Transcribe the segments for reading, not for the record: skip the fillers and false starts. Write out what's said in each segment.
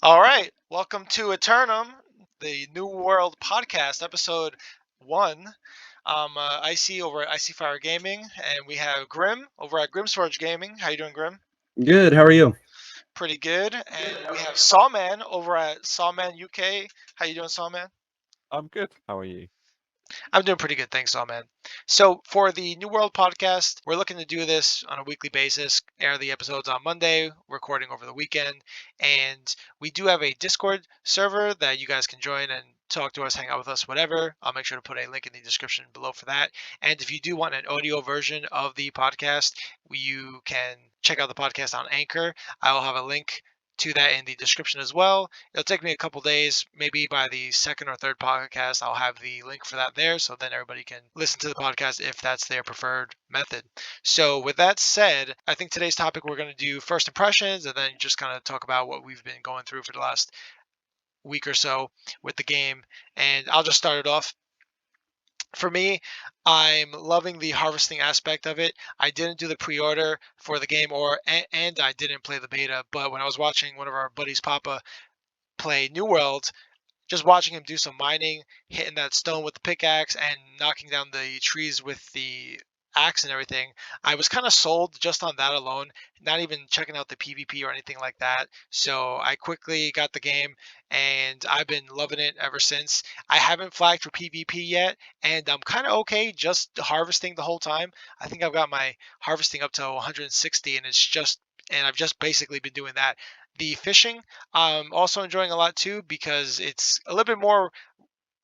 All right, welcome to Aeternum, the New World podcast, episode one. I'm Icy over at Icyfire Gaming, and we have Grim over at Grimsforge Gaming. How you doing, Grim? Good. How are you? Pretty good. And we have Sawman over at SawmanUK. How you doing, Sawman? I'm good. How are you? I'm doing pretty good, thanks, Sawman. So for the New World podcast, we're looking to do this on a weekly basis, air the episodes on Monday, recording over the weekend, and we do have a Discord server that you guys can join and talk to us, hang out with us, whatever. I'll make sure to put a link in the description below for that. And if you do want an audio version of the podcast, you can check out the podcast on Anchor. I will have a link to that in the description as well. It'll take me a couple days, maybe by the second or third podcast, I'll have the link for that there, so then everybody can listen to the podcast if that's their preferred method. So, with that said, I think today's topic we're going to do first impressions and then just kind of talk about what we've been going through for the last week or so with the game. And I'll just start it off. For me, I'm loving the harvesting aspect of it. I didn't do the pre-order for the game, and I didn't play the beta, but when I was watching one of our buddies, Papa, play New World, just watching him do some mining, hitting that stone with the pickaxe, and knocking down the trees with the axe and everything, I was kind of sold just on that alone, not even checking out the PvP or anything like that. So I quickly got the game, and I've been loving it ever since. I haven't flagged for PvP yet, and I'm kind of okay just harvesting the whole time. I think I've got my harvesting up to 160, and I've just basically been doing that. The fishing, I'm also enjoying a lot too because it's a little bit more.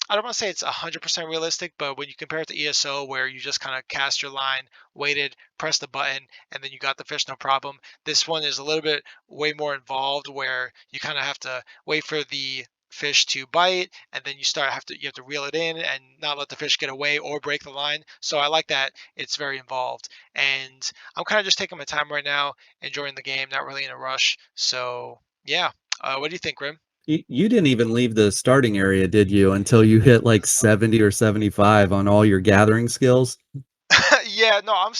I don't want to say it's 100% realistic, but when you compare it to ESO, where you just kind of cast your line, waited, press the button, and then you got the fish no problem, this one is a little bit way more involved, where you kind of have to wait for the fish to bite, and then you have to reel it in and not let the fish get away or break the line. So I like that it's very involved, and I'm kind of just taking my time right now, enjoying the game, not really in a rush. So yeah, what do you think, Grim? You didn't even leave the starting area, did you, until you hit like 70 or 75 on all your gathering skills? Yeah, no, I'm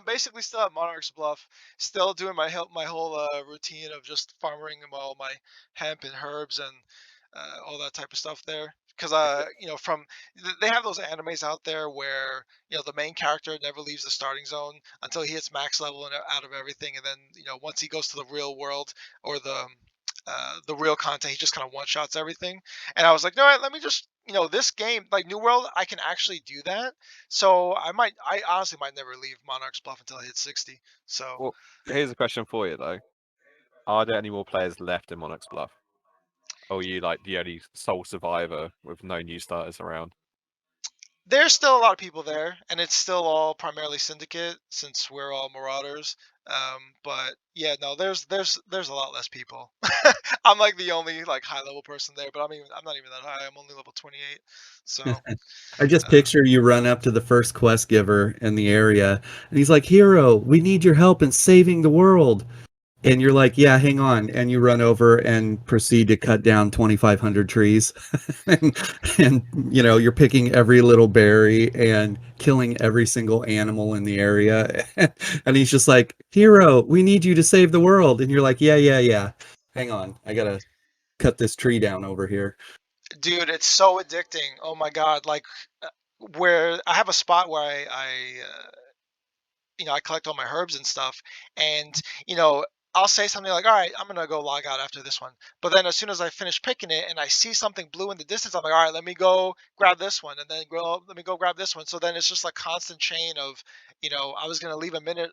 basically still at Monarch's Bluff, still doing my whole routine of just farming all my hemp and herbs and all that type of stuff there. Because they have those animes out there where the main character never leaves the starting zone until he hits max level and out of everything, and then once he goes to the real world or the real content, he just kind of one shots everything. And I was like, no, let me just this game like New World, I can actually do that. So I honestly might never leave Monarch's Bluff until I hit 60. So Well, here's a question for you though: are there any more players left in Monarch's Bluff? Or are you like the only sole survivor with no new starters around? there's still a lot of people there, and it's still all primarily Syndicate since we're all Marauders. But yeah, no, there's a lot less people. I'm like the only like high level person there, but I'm not even that high. I'm only level 28. So I just uh, picture you run up to the first quest giver in the area, and he's like, "Hero, we need your help in saving the world." And you're like, "Yeah, hang on." And you run over and proceed to cut down 2,500 trees. and, you're picking every little berry and killing every single animal in the area. And he's just like, "Hero, we need you to save the world." And you're like, "Yeah, yeah, yeah. Hang on. I gotta cut this tree down over here." dude, it's so addicting. Oh my god, like where I have a spot where I collect all my herbs and stuff, and you know, I'll say something like, "All right, I'm gonna go log out after this one." But then as soon as I finish picking it and I see something blue in the distance, I'm like, "All right, let me go grab this one," and then let me go grab this one. So then it's just like constant chain of, I was gonna leave a minute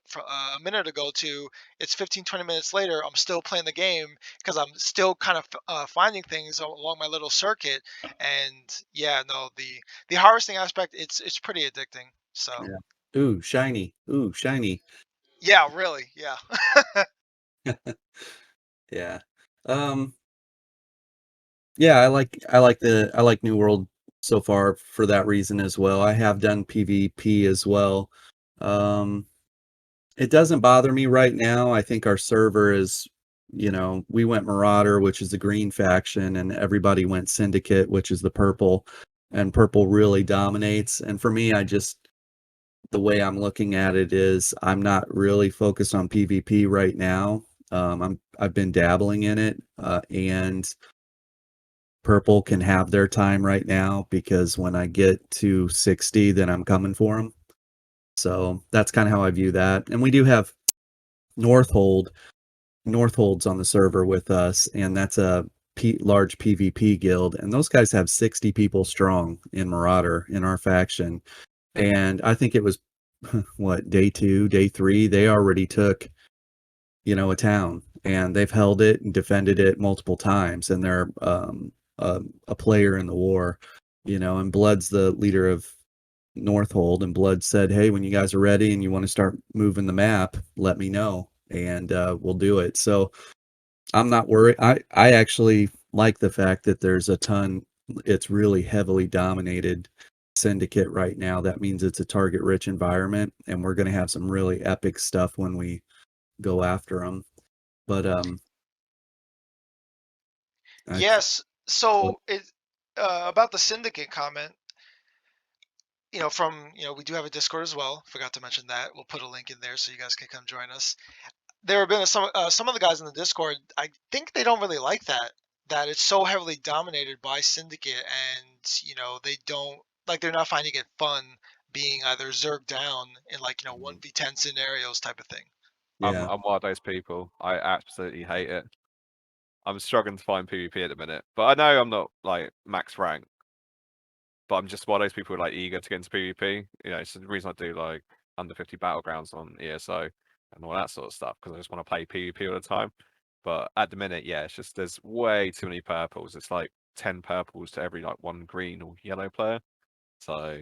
ago to it's 15, 20 minutes later. I'm still playing the game because I'm still kind of finding things along my little circuit. And yeah, no, the harvesting aspect, it's pretty addicting. So Yeah. Ooh, shiny. Ooh, shiny. yeah, really, yeah. Yeah. Um, yeah, I like New World so far for that reason as well. I have done PvP as well. Um, it doesn't bother me right now. I think our server is, we went Marauder, which is the green faction, and everybody went Syndicate, which is the purple, and purple really dominates. And for me, the way I'm looking at it is I'm not really focused on PvP right now. I've been dabbling in it, and purple can have their time right now because when I get to 60, then I'm coming for them. So that's kind of how I view that. And we do have Northhold. Northhold's on the server with us, and that's a large PvP guild. And those guys have 60 people strong in Marauder in our faction. And I think it was what, day 2, day 3, they already took, a town, and they've held it and defended it multiple times, and they're a player in the war, and Blood's the leader of Northhold, and Blood said, hey, when you guys are ready and you want to start moving the map, let me know, and we'll do it. So I'm not worried. I actually like the fact that there's a ton. It's really heavily dominated syndicate right now. That means it's a target rich environment, and we're going to have some really epic stuff when we go after them. But I Yes. So it about the syndicate comment. From we do have a Discord as well. Forgot to mention that. We'll put a link in there so you guys can come join us. There have been some of the guys in the Discord. I think they don't really like that it's so heavily dominated by syndicate, and they don't like they're not finding it fun being either zerged down in like 1v10 scenarios type of thing. yeah, I'm one of those people. I absolutely hate it. I'm struggling to find PvP at the minute, but I know I'm not like max rank. But I'm just one of those people like eager to get into PvP. It's the reason I do like under 50 battlegrounds on ESO and all that sort of stuff because I just want to play PvP all the time. But at the minute, yeah, it's just there's way too many purples. It's like 10 purples to every like one green or yellow player. So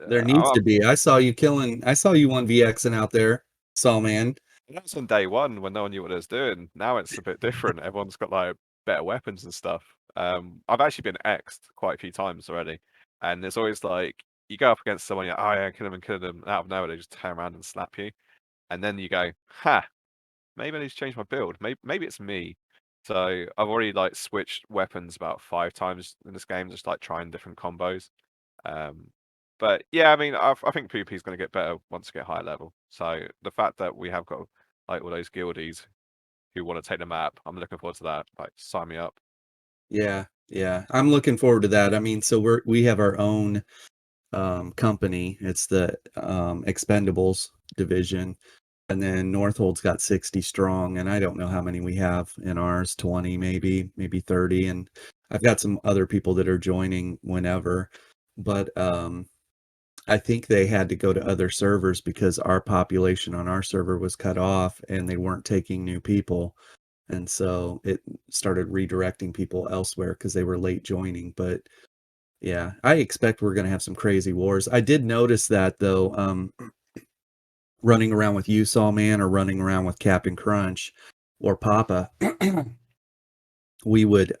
there needs to I'm, be. I saw you 1vxing out there, Sawman. that was on day one when no one knew what I was doing. Now it's a bit different. Everyone's got like better weapons and stuff. I've actually been X'd quite a few times already, and there's always like you go up against someone, you're oh yeah, kill them, and out of nowhere they just turn around and slap you, and then you go, ha, maybe I need to change my build. Maybe it's me. So I've already like switched weapons about 5 times in this game, just like trying different combos. Um, but yeah, I mean, I think PvP is going to get better once we get higher level. So the fact that we have got like all those guildies who want to take the map, I'm looking forward to that. Like, sign me up. Yeah, yeah, I'm looking forward to that. I mean, so we have our own company. It's the Expendables division, and then Northold's got 60 strong, and I don't know how many we have in ours, 20 maybe 30, and I've got some other people that are joining whenever, but I think they had to go to other servers because our population on our server was cut off and they weren't taking new people. And so it started redirecting people elsewhere because they were late joining. But yeah, I expect we're going to have some crazy wars. I did notice that though, running around with you, Sawman, or running around with Captain Crunch or Papa, we would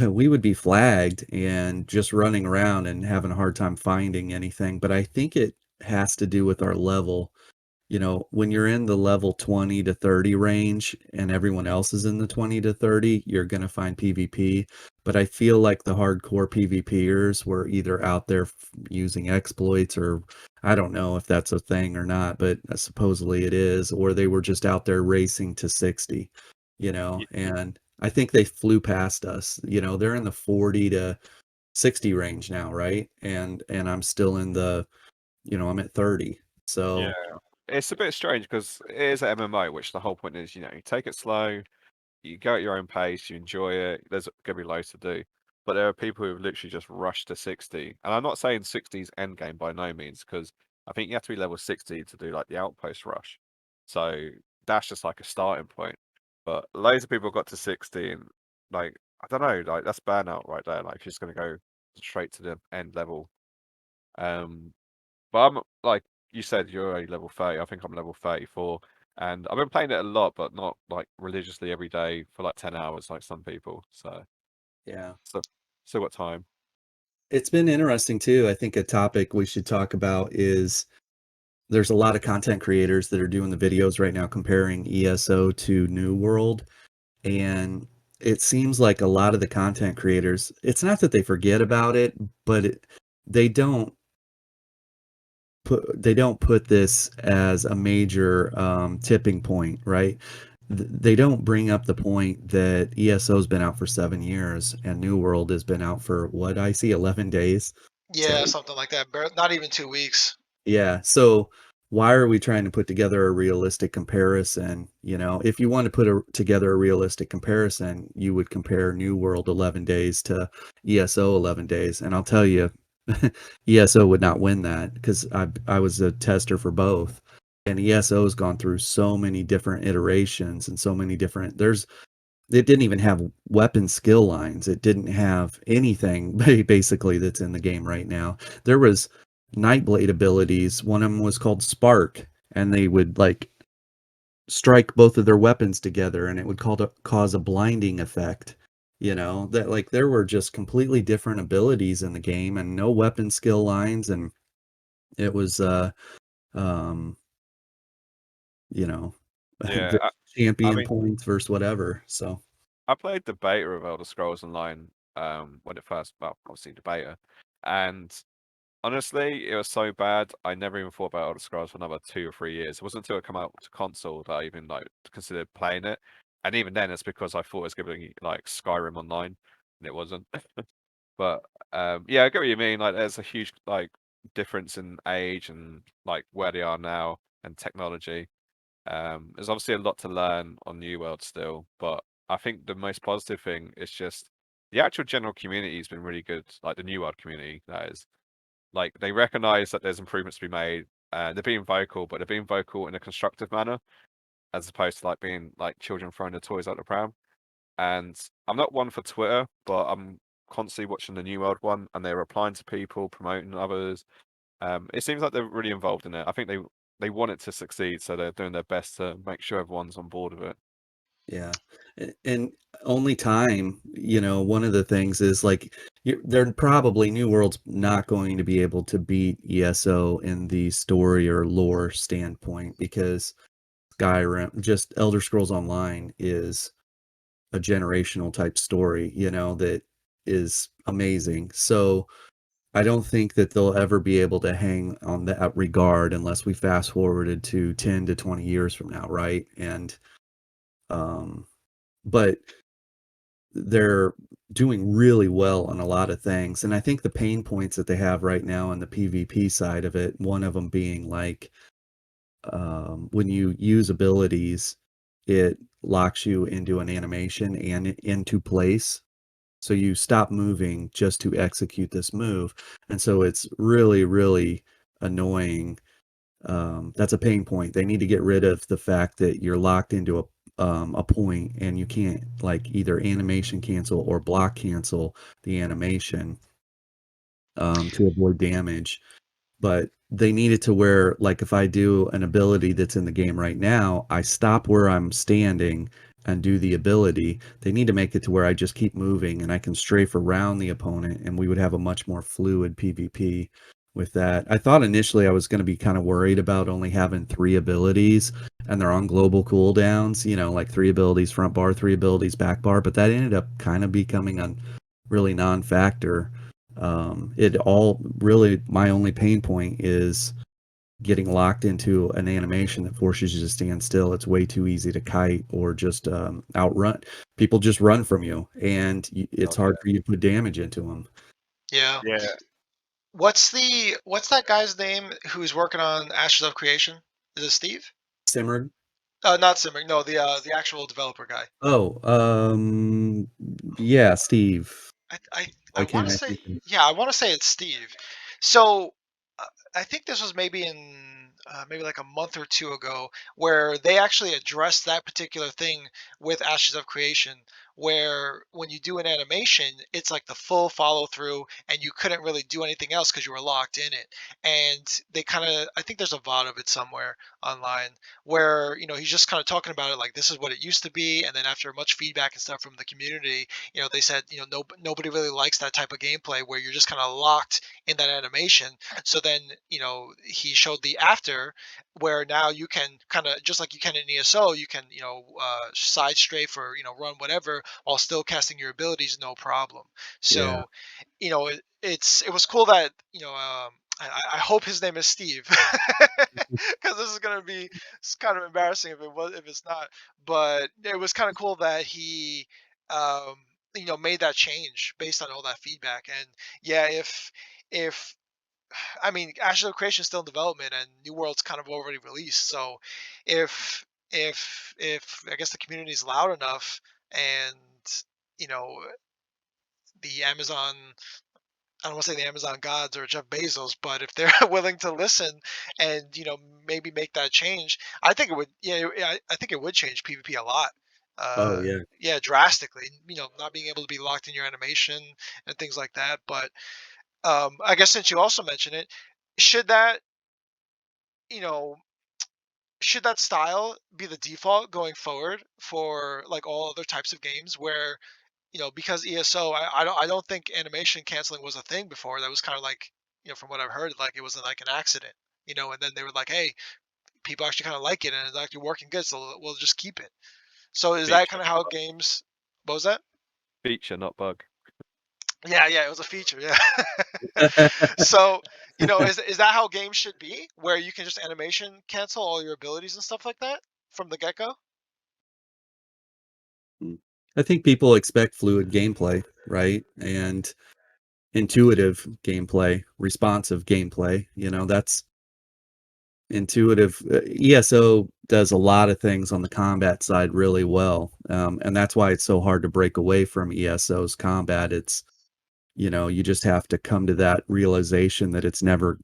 we would be flagged and just running around and having a hard time finding anything. But I think it has to do with our level. When you're in the level 20 to 30 range and everyone else is in the 20 to 30, you're going to find PvP. But I feel like the hardcore PvPers were either out there using exploits, or I don't know if that's a thing or not, but supposedly it is, or they were just out there racing to 60, and I think they flew past us. They're in the 40 to 60 range now, right? And I'm still in the, I'm at 30. Yeah, So it's a bit strange because it is an MMO, which the whole point is, you take it slow, you go at your own pace, you enjoy it. There's gonna be loads to do, but there are people who've literally just rushed to 60. And I'm not saying 60 is end game by no means, because I think you have to be level 60 to do like the outpost rush. So that's just like a starting point. But loads of people got to 60, and like I don't know, like that's burnout right there. Like if you're just gonna go straight to the end level. Um, but I'm like you said, you're already level 30. I think I'm level 34. And I've been playing it a lot, but not like religiously every day for like 10 hours like some people. yeah, So still got time. it's been interesting too. I think a topic we should talk about is there's a lot of content creators that are doing the videos right now comparing ESO to New World. And it seems like a lot of the content creators, it's not that they forget about it, but they don't put this as a major tipping point, right? They don't bring up the point that ESO's been out for 7 years and New World has been out for what I see 11 days. So Yeah, something like that. Not even 2 weeks. yeah. So why are we trying to put together a realistic comparison? You know, if you want to together a realistic comparison, you would compare New World 11 days to ESO 11 days. And I'll tell you, ESO would not win that because I was a tester for both. And ESO has gone through so many different iterations and so many different, it didn't even have weapon skill lines. It didn't have anything basically that's in the game right now. There was Nightblade abilities. One of them was called Spark, and they would like strike both of their weapons together, and it would cause a blinding effect. You know that like there were just completely different abilities in the game, and no weapon skill lines, and it was um you know Yeah, I champion mean, points versus whatever. So I played the beta of Elder Scrolls Online when it first, well, obviously the beta, and honestly, it was so bad. I never even thought about Elder Scrolls for another 2 or 3 years. It wasn't until it came out to console that I even like considered playing it, and even then, it's because I thought it was going to be like Skyrim Online, and it wasn't. But yeah, I get what you mean. Like, there's a huge like difference in age and like where they are now and technology. There's obviously a lot to learn on New World still, but I think the most positive thing is just the actual general community has been really good. Like the New World community, that is. Like they recognize that there's improvements to be made. They're being vocal, but they're being vocal in a constructive manner, as opposed to like being like children throwing their toys out the pram. And I'm not one for Twitter, but I'm constantly watching the New World one, and they're replying to people, promoting others. It seems like they're really involved in it. I think they want it to succeed, so they're doing their best to make sure everyone's on board with it. yeah. And only time, you know, one of the things is like they're probably New World's not going to be able to beat ESO in the story or lore standpoint because Skyrim, just Elder Scrolls Online is a generational type story, you know, that is amazing. So I don't think that they'll ever be able to hang on that regard unless we fast forwarded to 10 to 20 years from now, right? And um but they're doing really well on a lot of things. And I think the pain points that they have right now on the PvP side of it, one of them being like when you use abilities, it locks you into an animation and into place. So you stop moving just to execute this move. And so it's really, really annoying. That's a pain point. They need to get rid of the fact that you're locked into a point and you can't like either animation cancel or block cancel the animation to avoid damage. But they need it to where like if I do an ability that's in the game right now, I stop where I'm standing and do the ability. They need to make it to where I just keep moving and I can strafe around the opponent and we would have a much more fluid PvP with that. I thought initially I was going to be kind of worried about only having 3 abilities and they're on global cooldowns, you know, like 3 abilities front bar, 3 abilities back bar, but that ended up kind of becoming a really non-factor. It all really, my only pain point is getting locked into an animation that forces you to stand still. It's way too easy to kite or just outrun. People just run from you, and it's Oh hard yeah. for you to put damage into them. Yeah. Yeah. What's that guy's name who's working on Ashes of Creation? Is it Steve? Simmered. Not Simmer. No, the actual developer guy. Oh, yeah, Steve. I Why want can't to I say, think of yeah, I want to say it's Steve. So uh, I think this was maybe in maybe like a month or two ago, where they actually addressed that particular thing with Ashes of Creation, where when you do an animation, it's like the full follow through, and you couldn't really do anything else because you were locked in it. And they kind of, I think there's a VOD of it somewhere online where he's just kind of talking about it like this is what it used to be, and then after much feedback and stuff from the community, they said, no, nobody really likes that type of gameplay where you're just kind of locked in that animation. So then, he showed the after where now you can kind of just like you can in ESO, you can, side strafe or, run whatever while still casting your abilities, no problem. yeah, So, it was cool that, I hope his name is Steve, because this is gonna be it's kind of embarrassing if it's not. But it was kind of cool that he, um, made that change based on all that feedback. And yeah, if I mean, Astral Creation is still in development, and New World's kind of already released. So if I guess the community is loud enough, and you know the Amazon I don't want to say the Amazon gods or Jeff Bezos, but if they're willing to listen and maybe make that change, I think it would. Yeah, I think it would change PvP a lot. Oh Uh, yeah. yeah, drastically. Not being able to be locked in your animation and things like that. But I guess since you also mentioned it, should that you know should that style be the default going forward for like all other types of games where because ESO, I don't think animation canceling was a thing before. That was kind of like, from what I've heard, like it was like an accident, and then they were like, hey, people actually kind of like it and it's actually working good, so we'll just keep it. So is that Feature, kind of how games? What was that? feature, not bug. Yeah, yeah, it was a feature. Yeah. So, is that how games should be, where you can just animation cancel all your abilities and stuff like that from the get go? I think people expect fluid gameplay, right? And intuitive gameplay, responsive gameplay. That's intuitive. ESO does a lot of things on the combat side really well, and that's why it's so hard to break away from ESO's combat. You just have to come to that realization that it's never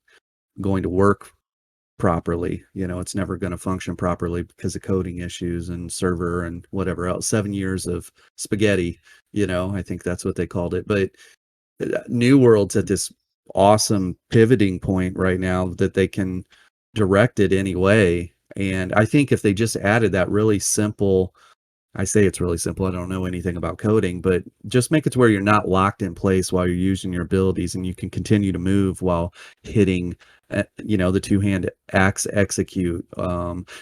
going to work properly. It's never going to function properly because of coding issues and server and whatever else. 7 years of spaghetti. I think that's what they called it. But New World's at this awesome pivoting point right now that they can direct it any way. And I think if they just added that really simple, I say it's really simple, I don't know anything about coding, but just make it to where you're not locked in place while you're using your abilities and you can continue to move while hitting, the two-hand axe execute.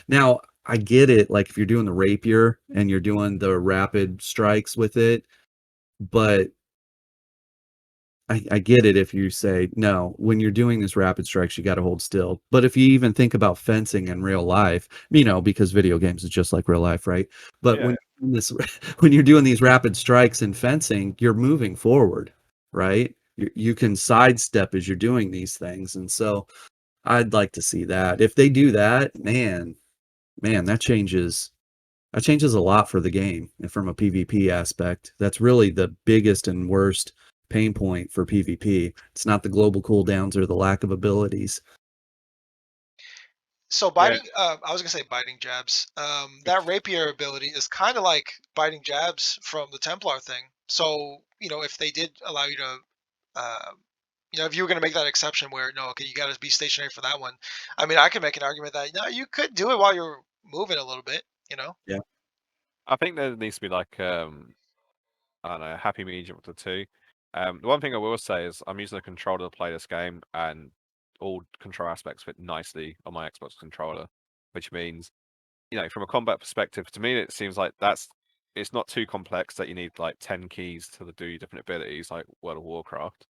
Now, I get it, like if you're doing the rapier and you're doing the rapid strikes with it, but I get it if you say, no, when you're doing these rapid strikes, you got to hold still. But if you even think about fencing in real life, because video games is just like real life, right? But Yeah, when you're doing these rapid strikes in fencing, you're moving forward, right? You can sidestep as you're doing these things. And so I'd like to see that. If they do that, man, that changes a lot for the game and from a PvP aspect. That's really the biggest and worst pain point for PvP. It's not the global cooldowns or the lack of abilities. So yeah. I was gonna say biting jabs. That rapier ability is kind of like biting jabs from the Templar thing. So, if they did allow you to, uh, if you were gonna make that exception where no, okay, you got to be stationary for that one. I mean, I could make an argument that no, you could do it while you're moving a little bit. Yeah. I think there needs to be like I don't know, a happy medium of the two. The one thing I will say is I'm using a controller to play this game, and all control aspects fit nicely on my Xbox controller, which means, from a combat perspective, to me it seems like it's not too complex that you need like 10 keys to do different abilities like World of Warcraft.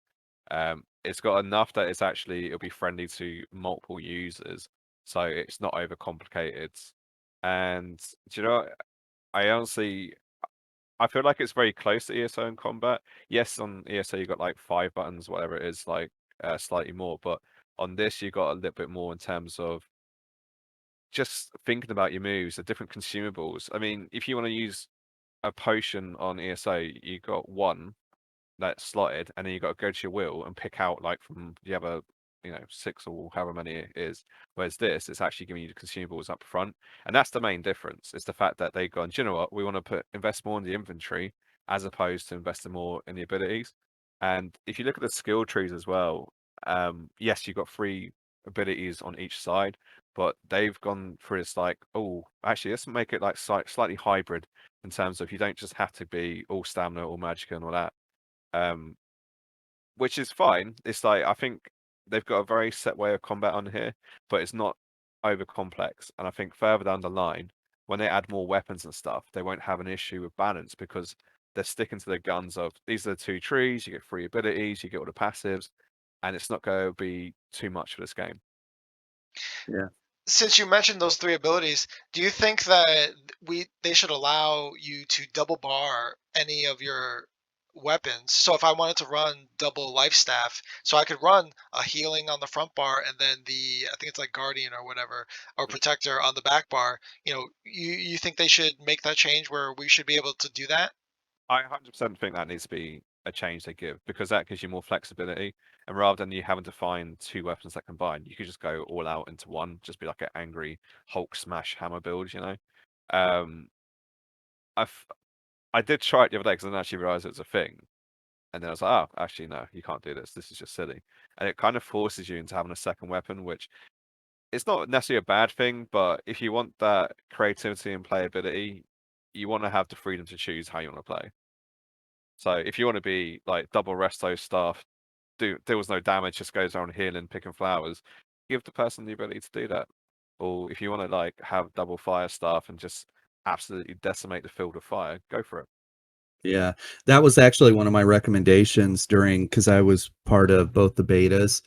It's got enough that it'll be friendly to multiple users, so it's not overcomplicated. And do you know, I honestly I feel like it's very close to ESO in combat. Yes, on ESO you got like 5 buttons, whatever it is, like slightly more, but on this you got a little bit more in terms of just thinking about your moves, the different consumables. I mean, if you want to use a potion on ESO, you got one that's slotted, and then you got to go to your wheel and pick out like from the other, 6 or however many it is. Whereas this, it's actually giving you the consumables up front, and that's the main difference. It's the fact that they've gone, do you know what? We want to invest more in the inventory as opposed to investing more in the abilities. And if you look at the skill trees as well, yes, you've got 3 abilities on each side, but they've gone through this like, oh, actually, let's make it like slightly hybrid in terms of you don't just have to be all stamina, all magic, and all that, um, which is fine. It's like I think they've got a very set way of combat on here, but it's not over complex. And I think further down the line, when they add more weapons and stuff, they won't have an issue with balance because they're sticking to their guns of these are the 2 trees, you get 3 abilities, you get all the passives. and it's not going to be too much for this game. Since you mentioned those three abilities, do you think that they should allow you to double bar any of your weapons? So if I wanted to run double life staff, so I could run a healing on the front bar and then I think it's like guardian or whatever, or protector on the back bar. You think they should make that change where we should be able to do that? I 100% think that needs to be a change they give, because that gives you more flexibility. And rather than you having to find two weapons that combine, you could just go all out into one, just be like an angry Hulk smash hammer build, you know? Um, I did try it the other day because I didn't actually realize it was a thing. And then I was like, oh, actually, no, you can't do this. This is just silly. And it kind of forces you into having a second weapon, which it's not necessarily a bad thing, but if you want that creativity and playability, you want to have the freedom to choose how you want to play. So if you want to be like double resto stuff, deals no damage, just goes around healing, picking flowers, give the person the ability to do that. Or if you want to like have double fire stuff and just absolutely decimate the field of fire, go for it. Yeah, that was actually one of my recommendations because I was part of both the betas,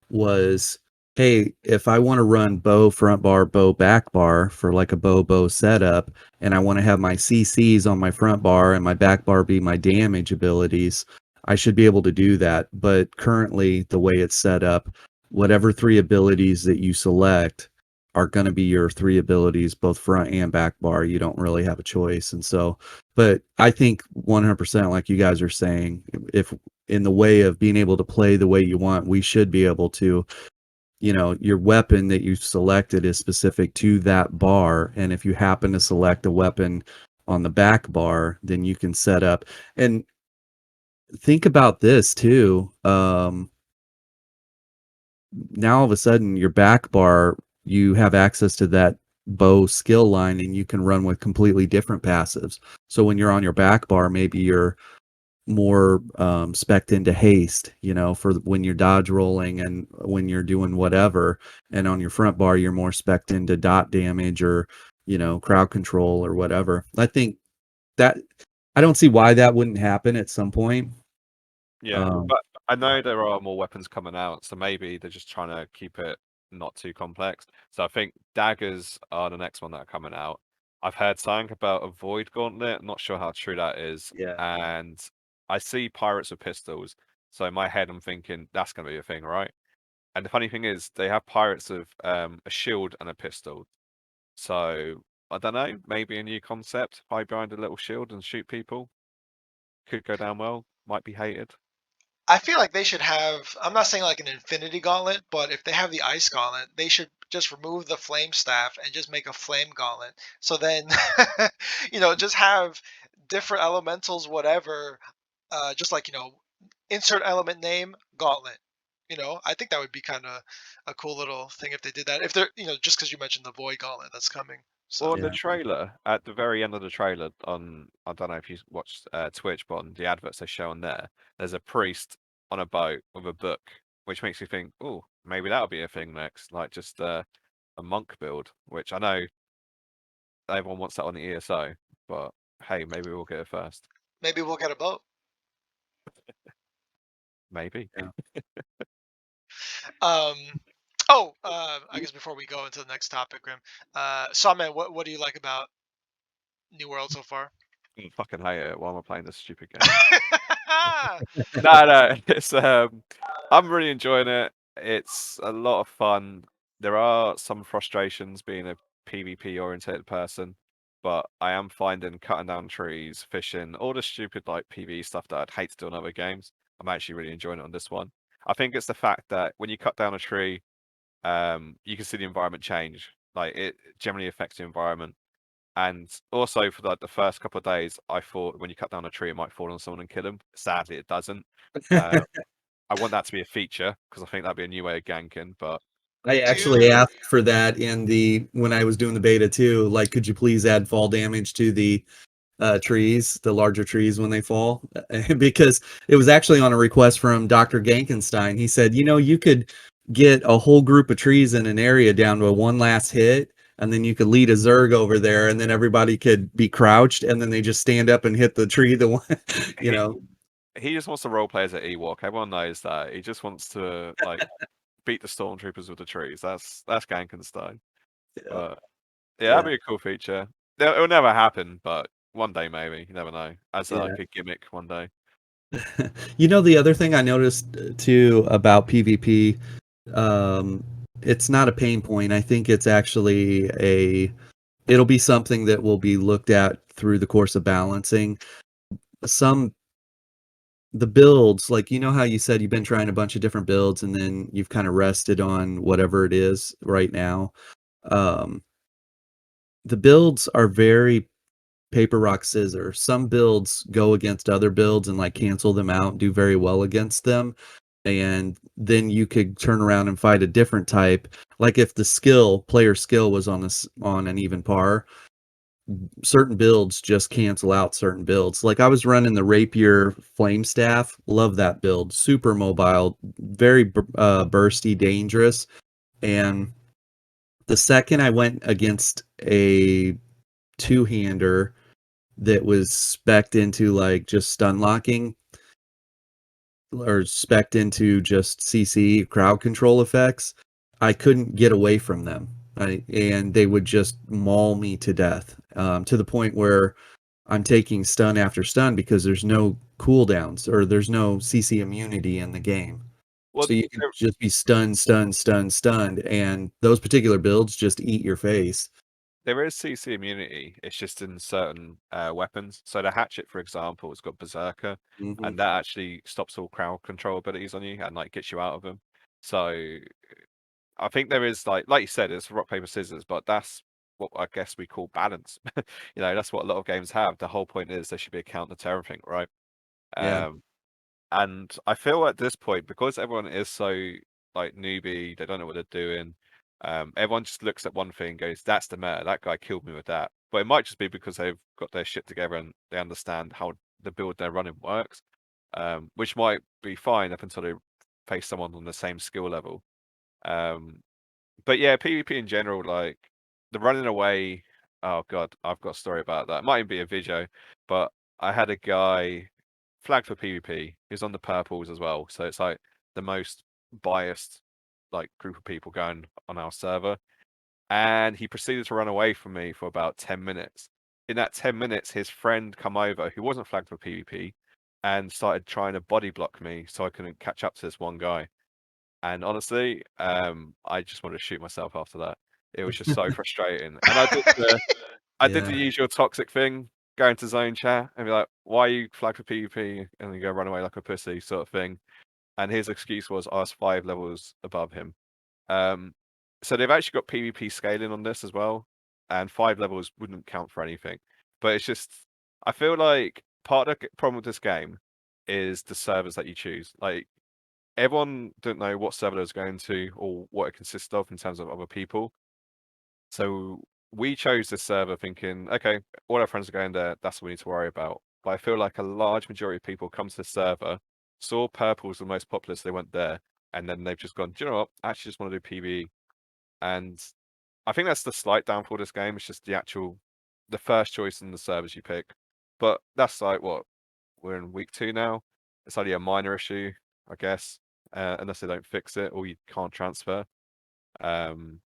was, hey, if I want to run bow front bar, bow back bar for like a bow setup, and I want to have my CCs on my front bar and my back bar be my damage abilities, I should be able to do that. But currently, the way it's set up, whatever three abilities that you select are going to be your three abilities, both front and back bar. You don't really have a choice. And so, but I think 100%, like you guys are saying, if in the way of being able to play the way you want, we should be able to, your weapon that you've selected is specific to that bar. And if you happen to select a weapon on the back bar, then you can set up. And think about this too. Now all of a sudden your back bar, you have access to that bow skill line and you can run with completely different passives. So when you're on your back bar, maybe you're more spec'd into haste, for when you're dodge rolling and when you're doing whatever. And on your front bar, you're more spec'd into dot damage or, crowd control or whatever. I think that I don't see why that wouldn't happen at some point. Yeah, but I know there are more weapons coming out, so maybe they're just trying to keep it not too complex. So I think daggers are the next one that are coming out. I've heard something about a void gauntlet. Not sure how true that is. Yeah. And I see pirates with pistols, so in my head I'm thinking that's going to be a thing, right? And the funny thing is, they have pirates with a shield and a pistol. So I don't know, maybe a new concept: hide behind a little shield and shoot people. Could go down well. Might be hated. I feel like they should have, I'm not saying like an infinity gauntlet, but if they have the ice gauntlet, they should just remove the flame staff and just make a flame gauntlet. So then, just have different elementals, whatever, just like, insert element name, gauntlet. I think that would be kind of a cool little thing if they did that. If they're, just because you mentioned the void gauntlet that's coming. Well, So on the trailer, at the very end of the trailer, I don't know if you watched Twitch, but on the adverts they show on there, there's a priest on a boat with a book, which makes you think, oh, maybe that'll be a thing next, like just a monk build, which I know everyone wants that on the ESO, but hey, maybe we'll get it first. maybe we'll get a boat. Maybe. Yeah. I guess before we go into the next topic, Grim, Sawman, what do you like about New World so far? Fucking hate it. Why am I playing this stupid game? No, it's I'm really enjoying it. It's a lot of fun. There are some frustrations being a PvP oriented person, but I am finding cutting down trees, fishing, all the stupid like PvE stuff that I'd hate to do in other games. I'm actually really enjoying it on this one. I think it's the fact that when you cut down a tree, you can see the environment change. Like it generally affects the environment. And also for like the first couple of days, I thought when you cut down a tree, it might fall on someone and kill them. Sadly, it doesn't. I want that to be a feature because I think that'd be a new way of ganking. But I actually asked for that when I was doing the beta too. Like, could you please add fall damage to the trees, the larger trees when they fall? Because it was actually on a request from Dr. Gankenstein. He said, you could get a whole group of trees in an area down to a one last hit, and then you could lead a Zerg over there, and then everybody could be crouched, and then they just stand up and hit the tree. The one, he just wants to roleplay as an Ewok. Everyone knows that. He just wants to like beat the stormtroopers with the trees. That's Gankenstein. Yeah. But yeah, Yeah. that'd be a cool feature. It'll never happen, but one day maybe. You never know. As Yeah. like a gimmick one day. You know, the other thing I noticed too about PvP, it's not a pain point. I think it's actually it'll be something that will be looked at through the course of balancing. Some the builds, like you know how you said you've been trying a bunch of different builds and then you've kind of rested on whatever it is right now. Um, the builds are very paper rock scissors. Some builds go against other builds and like cancel them out, do very well against them, and then you could turn around and fight a different type. Like if the player skill was on an even par, certain builds just cancel out certain builds. Like I was running the Rapier Flame Staff, love that build, super mobile, very bursty, dangerous, and the second I went against a two-hander that was spec'd into like just stun locking or spec'd into just CC crowd control effects, I couldn't get away from them. And they would just maul me to death, to the point where I'm taking stun after stun because there's no cooldowns or there's no CC immunity in the game. Well, So you can just be stunned, stunned, stunned, stunned, and those particular builds just eat your face. there is CC immunity. It's just in certain weapons. So the hatchet, for example, has got Berserker, Mhm. and that actually stops all crowd control abilities on you and like gets you out of them. So I think there is like you said, it's rock paper scissors, but that's what I guess we call balance. That's what a lot of games have. The whole point is there should be a counter to everything, right? Yeah. Um, and I feel at this point, because everyone is so like newbie, they don't know what they're doing. Everyone just looks at one thing and goes, "That's the meta. That guy killed me with that." But it might just be because they've got their shit together and they understand how the build they're running works, which might be fine up until they face someone on the same skill level. Um, but yeah, PvP in general, like the running away. Oh god, I've got a story about that. It might even be a video, but I had a guy flagged for PvP. He was on the purples as well, so it's like the most biased like group of people going on our server. And he proceeded to run away from me for about 10 minutes. In that 10 minutes, his friend come over who wasn't flagged for PvP and started trying to body block me so I couldn't catch up to this one guy. And honestly, I just wanted to shoot myself after that. It was just so frustrating. And I did the Yeah. usual toxic thing, go into zone chat and be like, "Why are you flagged for PvP?" And then go run away like a pussy, sort of thing. And his excuse was I was 5 levels above him. Um, so they've actually got PvP scaling on this as well, and 5 levels wouldn't count for anything. But it's just, I feel like part of the problem with this game is the servers that you choose. Like everyone don't know what server it's going to or what it consists of in terms of other people. So we chose this server thinking, okay, all our friends are going there, that's what we need to worry about. But I feel like a large majority of people come to the server, saw purple was the most popular, so they went there, and then they've just gone, do you know what? I actually just want to do PvE. And I think that's the slight downfall of this game. It's just the first choice in the servers you pick. But that's like what we're in week 2 now. It's only a minor issue, I guess, unless they don't fix it or you can't transfer. Um,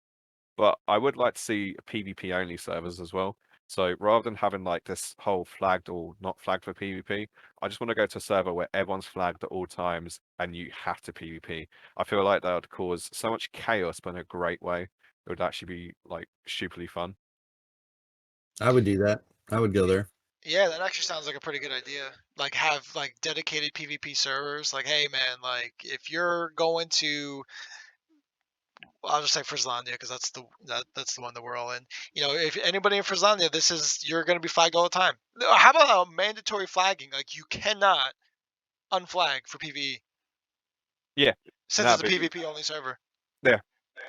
but I would like to see PvP only servers as well. So rather than having like this whole flagged or not flagged for PvP, I just want to go to a server where everyone's flagged at all times and you have to PvP. I feel like that would cause so much chaos, but in a great way. It would actually be like stupidly fun. I would do that. I would go there. Yeah, that actually sounds like a pretty good idea. Like have like dedicated PvP servers. Like, hey man, like if you're going to, I'll just say Frislandia because that's the one that we're all in. You know, if anybody in Frislandia, you're going to be flagged all the time. How about a mandatory flagging? Like you cannot unflag for PvE Yeah, and since it's that'd a be PvP only server. yeah,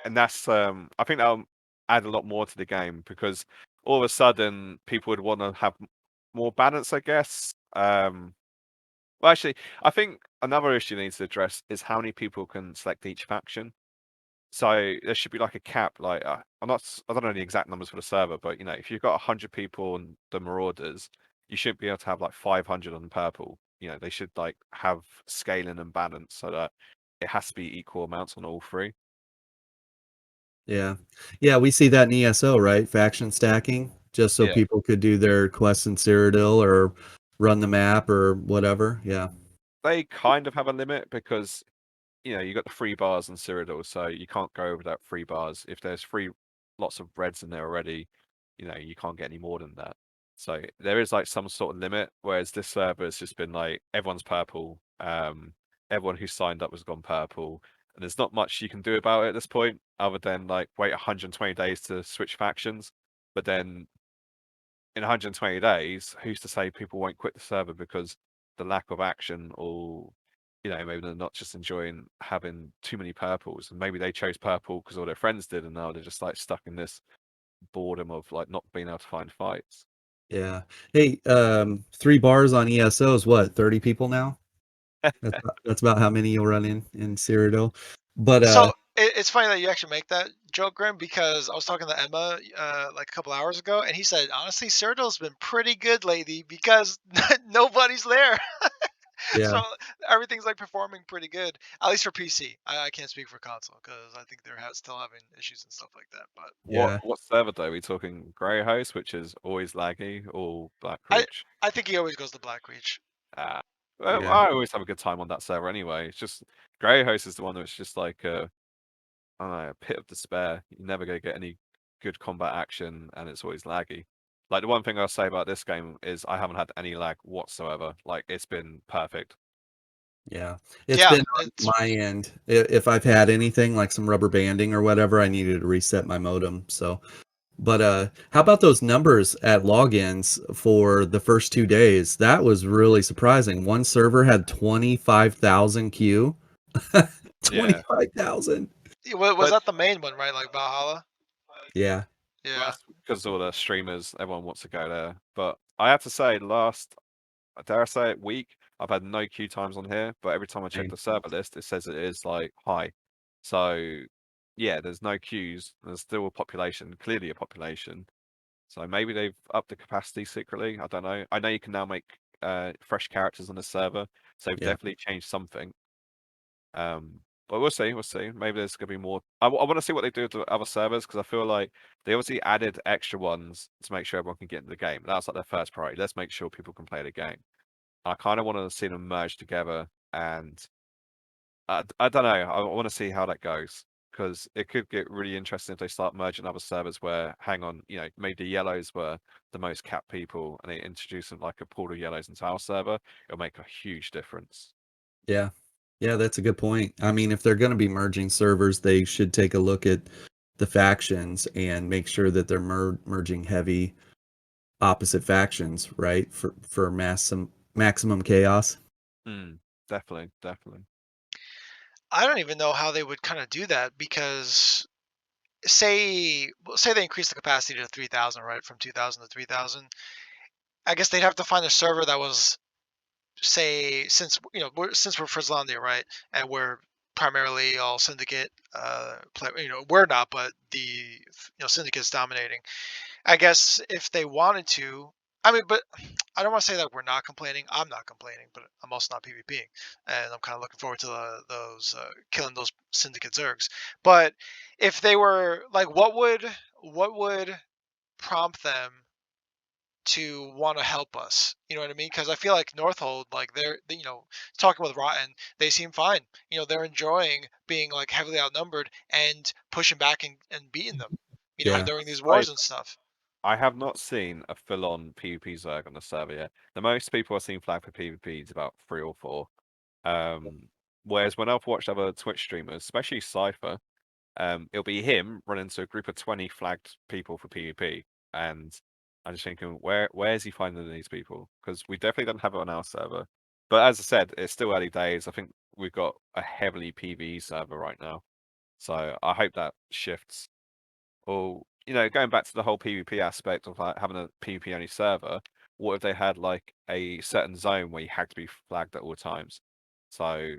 and that's I think that'll add a lot more to the game because all of a sudden people would want to have more balance, I guess. Well, actually, I think another issue they need to address is how many people can select each faction. So there should be like a cap. Like I don't know the exact numbers for the server, but if you've got 100 people on the Marauders, you shouldn't be able to have like 500 on purple. they should like have scaling and balance so that it has to be equal amounts on all three. Yeah. Yeah, we see that in ESO, right? Faction stacking, just so Yeah. people could do their quests in Cyrodiil or run the map or whatever. Yeah. They kind of have a limit because you got the free bars in Cyrodiil, so you can't go over that free bars. If there's lots of reds in there already, you can't get any more than that. So there is like some sort of limit, whereas this server has just been like everyone's purple. Everyone who signed up has gone purple, and there's not much you can do about it at this point, other than like wait 120 days to switch factions. But then in 120 days, who's to say people won't quit the server because the lack of action, or maybe they're not just enjoying having too many purples, and maybe they chose purple because all their friends did, and now they're just like stuck in this boredom of like not being able to find fights. Yeah. Hey, 3 bars on ESO is what, 30 people now? That's about how many you'll run in Cyrodiil. But So it's funny that you actually make that joke, Grim, because I was talking to Emma like a couple hours ago, and he said honestly, Cyrodiil's been pretty good lately because nobody's there. yeah. So everything's like performing pretty good, at least for PC. I can't speak for console because I think they're still having issues and stuff like that. But Yeah. What server though? Are we talking Grey Host, which is always laggy, or Black I Reach? I think he always goes to Black Reach. Well, Yeah. I always have a good time on that server anyway. It's just Grey Host is the one that's just like I don't know, a pit of despair. You're never going to get any good combat action, and it's always laggy. Like the one thing I'll say about this game is I haven't had any lag whatsoever. Like it's been perfect. Yeah. It's Yeah, been on it's my end. If I've had anything like some rubber banding or whatever, I needed to reset my modem. So, but how about those numbers at logins for the first 2 days? That was really surprising. One server had 25,000 queue. Yeah, 25,000. was but that the main one, right? Like Valhalla. Yeah. Yeah. that's because all the streamers, everyone wants to go there. But I have to say, last dare I say it, week, I've had no queue times on here. But every time I check Same. the server list, it says it is like high. So yeah, there's no queues. There's still a population, clearly a population. So maybe they've upped the capacity secretly. I don't know. I know you can now make fresh characters on the server, so they've Yeah. definitely changed something. But we'll see. We'll see. Maybe there's gonna be more. I want to see what they do to other servers because I feel like they obviously added extra ones to make sure everyone can get into the game. That's like their first priority. Let's make sure people can play the game. I kind of want to see them merge together, and I don't know. I want to see how that goes because it could get really interesting if they start merging other servers where, hang on, maybe the yellows were the most capped people and they introduce them like a pool of yellows into our server. It'll make a huge difference. Yeah. Yeah, that's a good point. I mean, if they're going to be merging servers, they should take a look at the factions and make sure that they're merging heavy opposite factions, right? For maximum chaos. Definitely, definitely. I don't even know how they would kind of do that because say they increase the capacity to 3,000, right, from 2,000 to 3,000. I guess they'd have to find a server that was, say, since since we're Frizzlandia, right, and we're primarily all syndicate play, we're not, but the syndicate's dominating. I guess if they wanted to, I mean, but I don't want to say that we're not complaining. I'm not complaining, but I'm also not PvPing, and I'm kind of looking forward to those killing those syndicate zergs. But if they were like, what would prompt them to want to help us? You know what I mean? Because I feel like Northold, like talking with Rotten, they seem fine. They're enjoying being like heavily outnumbered and pushing back and beating them. I have Yeah. During to these say, wars and stuff. I have not seen a full-on PvP Zerg on the server yet. The most people I've seen flag for PvP is about 3 or 4. Um, Whereas when I've watched other Twitch streamers, especially Cypher, it'll be him running into a group of 20 flagged people for PvP, and I'm just thinking, where's he finding these people? Because we definitely don't have it on our server. But as I said, it's still early days. I think we've got a heavily PvE server right now, so I hope that shifts. Or going back to the whole PvP aspect of like having a PvP only server, what if they had like a certain zone where you had to be flagged at all times? So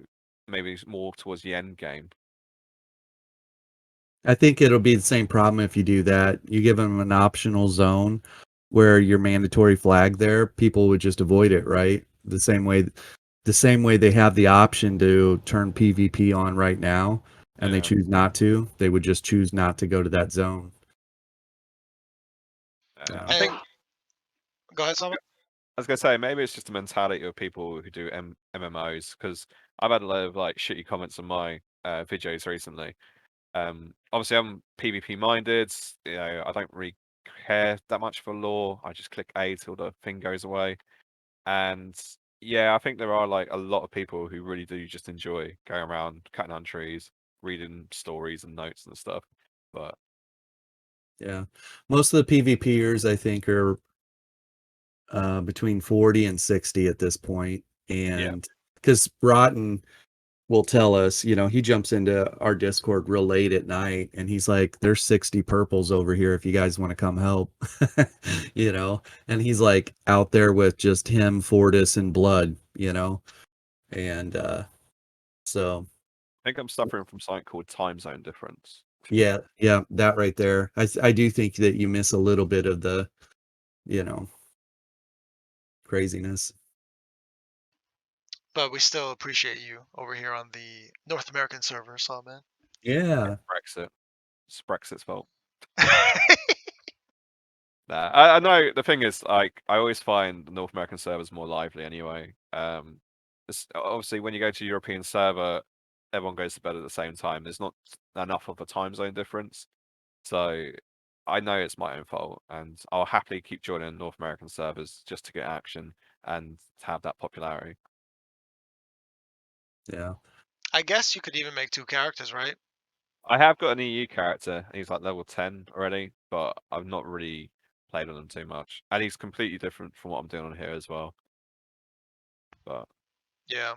maybe it's more towards the end game. I think it'll be the same problem if you do that. You give them an optional zone where your mandatory flag there, people would just avoid it, right? the same way they have the option to turn PvP on right now, and they Yeah. choose not to. They would just choose not to go to that zone. I And, think go ahead, Salman. I was gonna say maybe it's just the mentality of people who do MMOs because I've had a lot of like shitty comments on my videos recently. Obviously I'm PvP minded. You know, I don't really care that much for lore. I just click A till the thing goes away. And yeah, I think there are like a lot of people who really do just enjoy going around cutting down trees, reading stories and notes and stuff. But Yeah, most of the PvPers I think are between 40 and 60 at this point, yeah, and because Rotten will tell us, he jumps into our Discord real late at night and he's like, there's 60 purples over here if you guys want to come help. And he's like out there with just him, Fortis, and Blood, and so I think I'm suffering from something called time zone difference. yeah, that right there. I do think that you miss a little bit of the, you know, craziness. But we still appreciate you over here on the North American server, Salman. Yeah. Brexit. It's Brexit's fault. Nah, I know the thing is, like, I always find the North American servers more lively anyway. Obviously, when you go to European server, everyone goes to bed at the same time. There's not enough of a time zone difference. So I know it's my own fault, and I'll happily keep joining North American servers just to get action and to have that popularity. Yeah. I guess you could even make two characters, right? I have got an EU character, and he's like level 10 already, but I've not really played on him too much. And he's completely different from what I'm doing on here as well. But Yeah.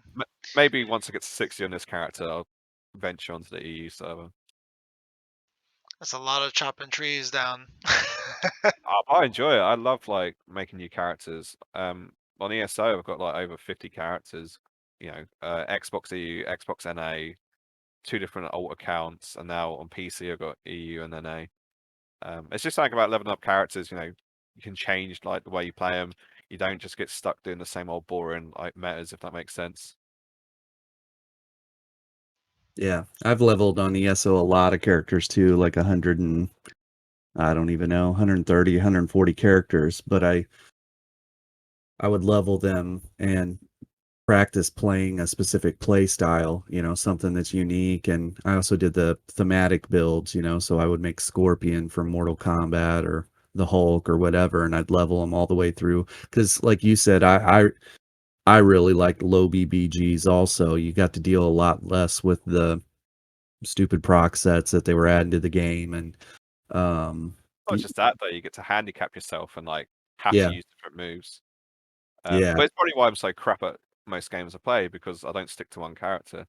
maybe once I get to 60 on this character, I'll venture onto the EU server. That's a lot of chopping trees down. I enjoy it. I love like making new characters. On ESO, I've got like over 50 characters. You know, Xbox EU, Xbox NA, two different alt accounts, and now on PC I've got EU and NA. It's just something about leveling up characters. You know, you can change like the way you play them. You don't just get stuck doing the same old boring like metas, if that makes sense. Yeah. I've leveled on ESO a lot of characters too, like 100 and I don't even know, 130, 140 characters, but I would level them and practice playing a specific play style, something that's unique. And I also did the thematic builds, so I would make Scorpion from Mortal Kombat or the Hulk or whatever, and I'd level them all the way through. Because, like you said, I really liked low BBGs. Also, you got to deal a lot less with the stupid proc sets that they were adding to the game, and Not just that though, you get to handicap yourself and like have to yeah, use different moves. yeah, But it's probably why I'm so crap at most games I play because I don't stick to one character.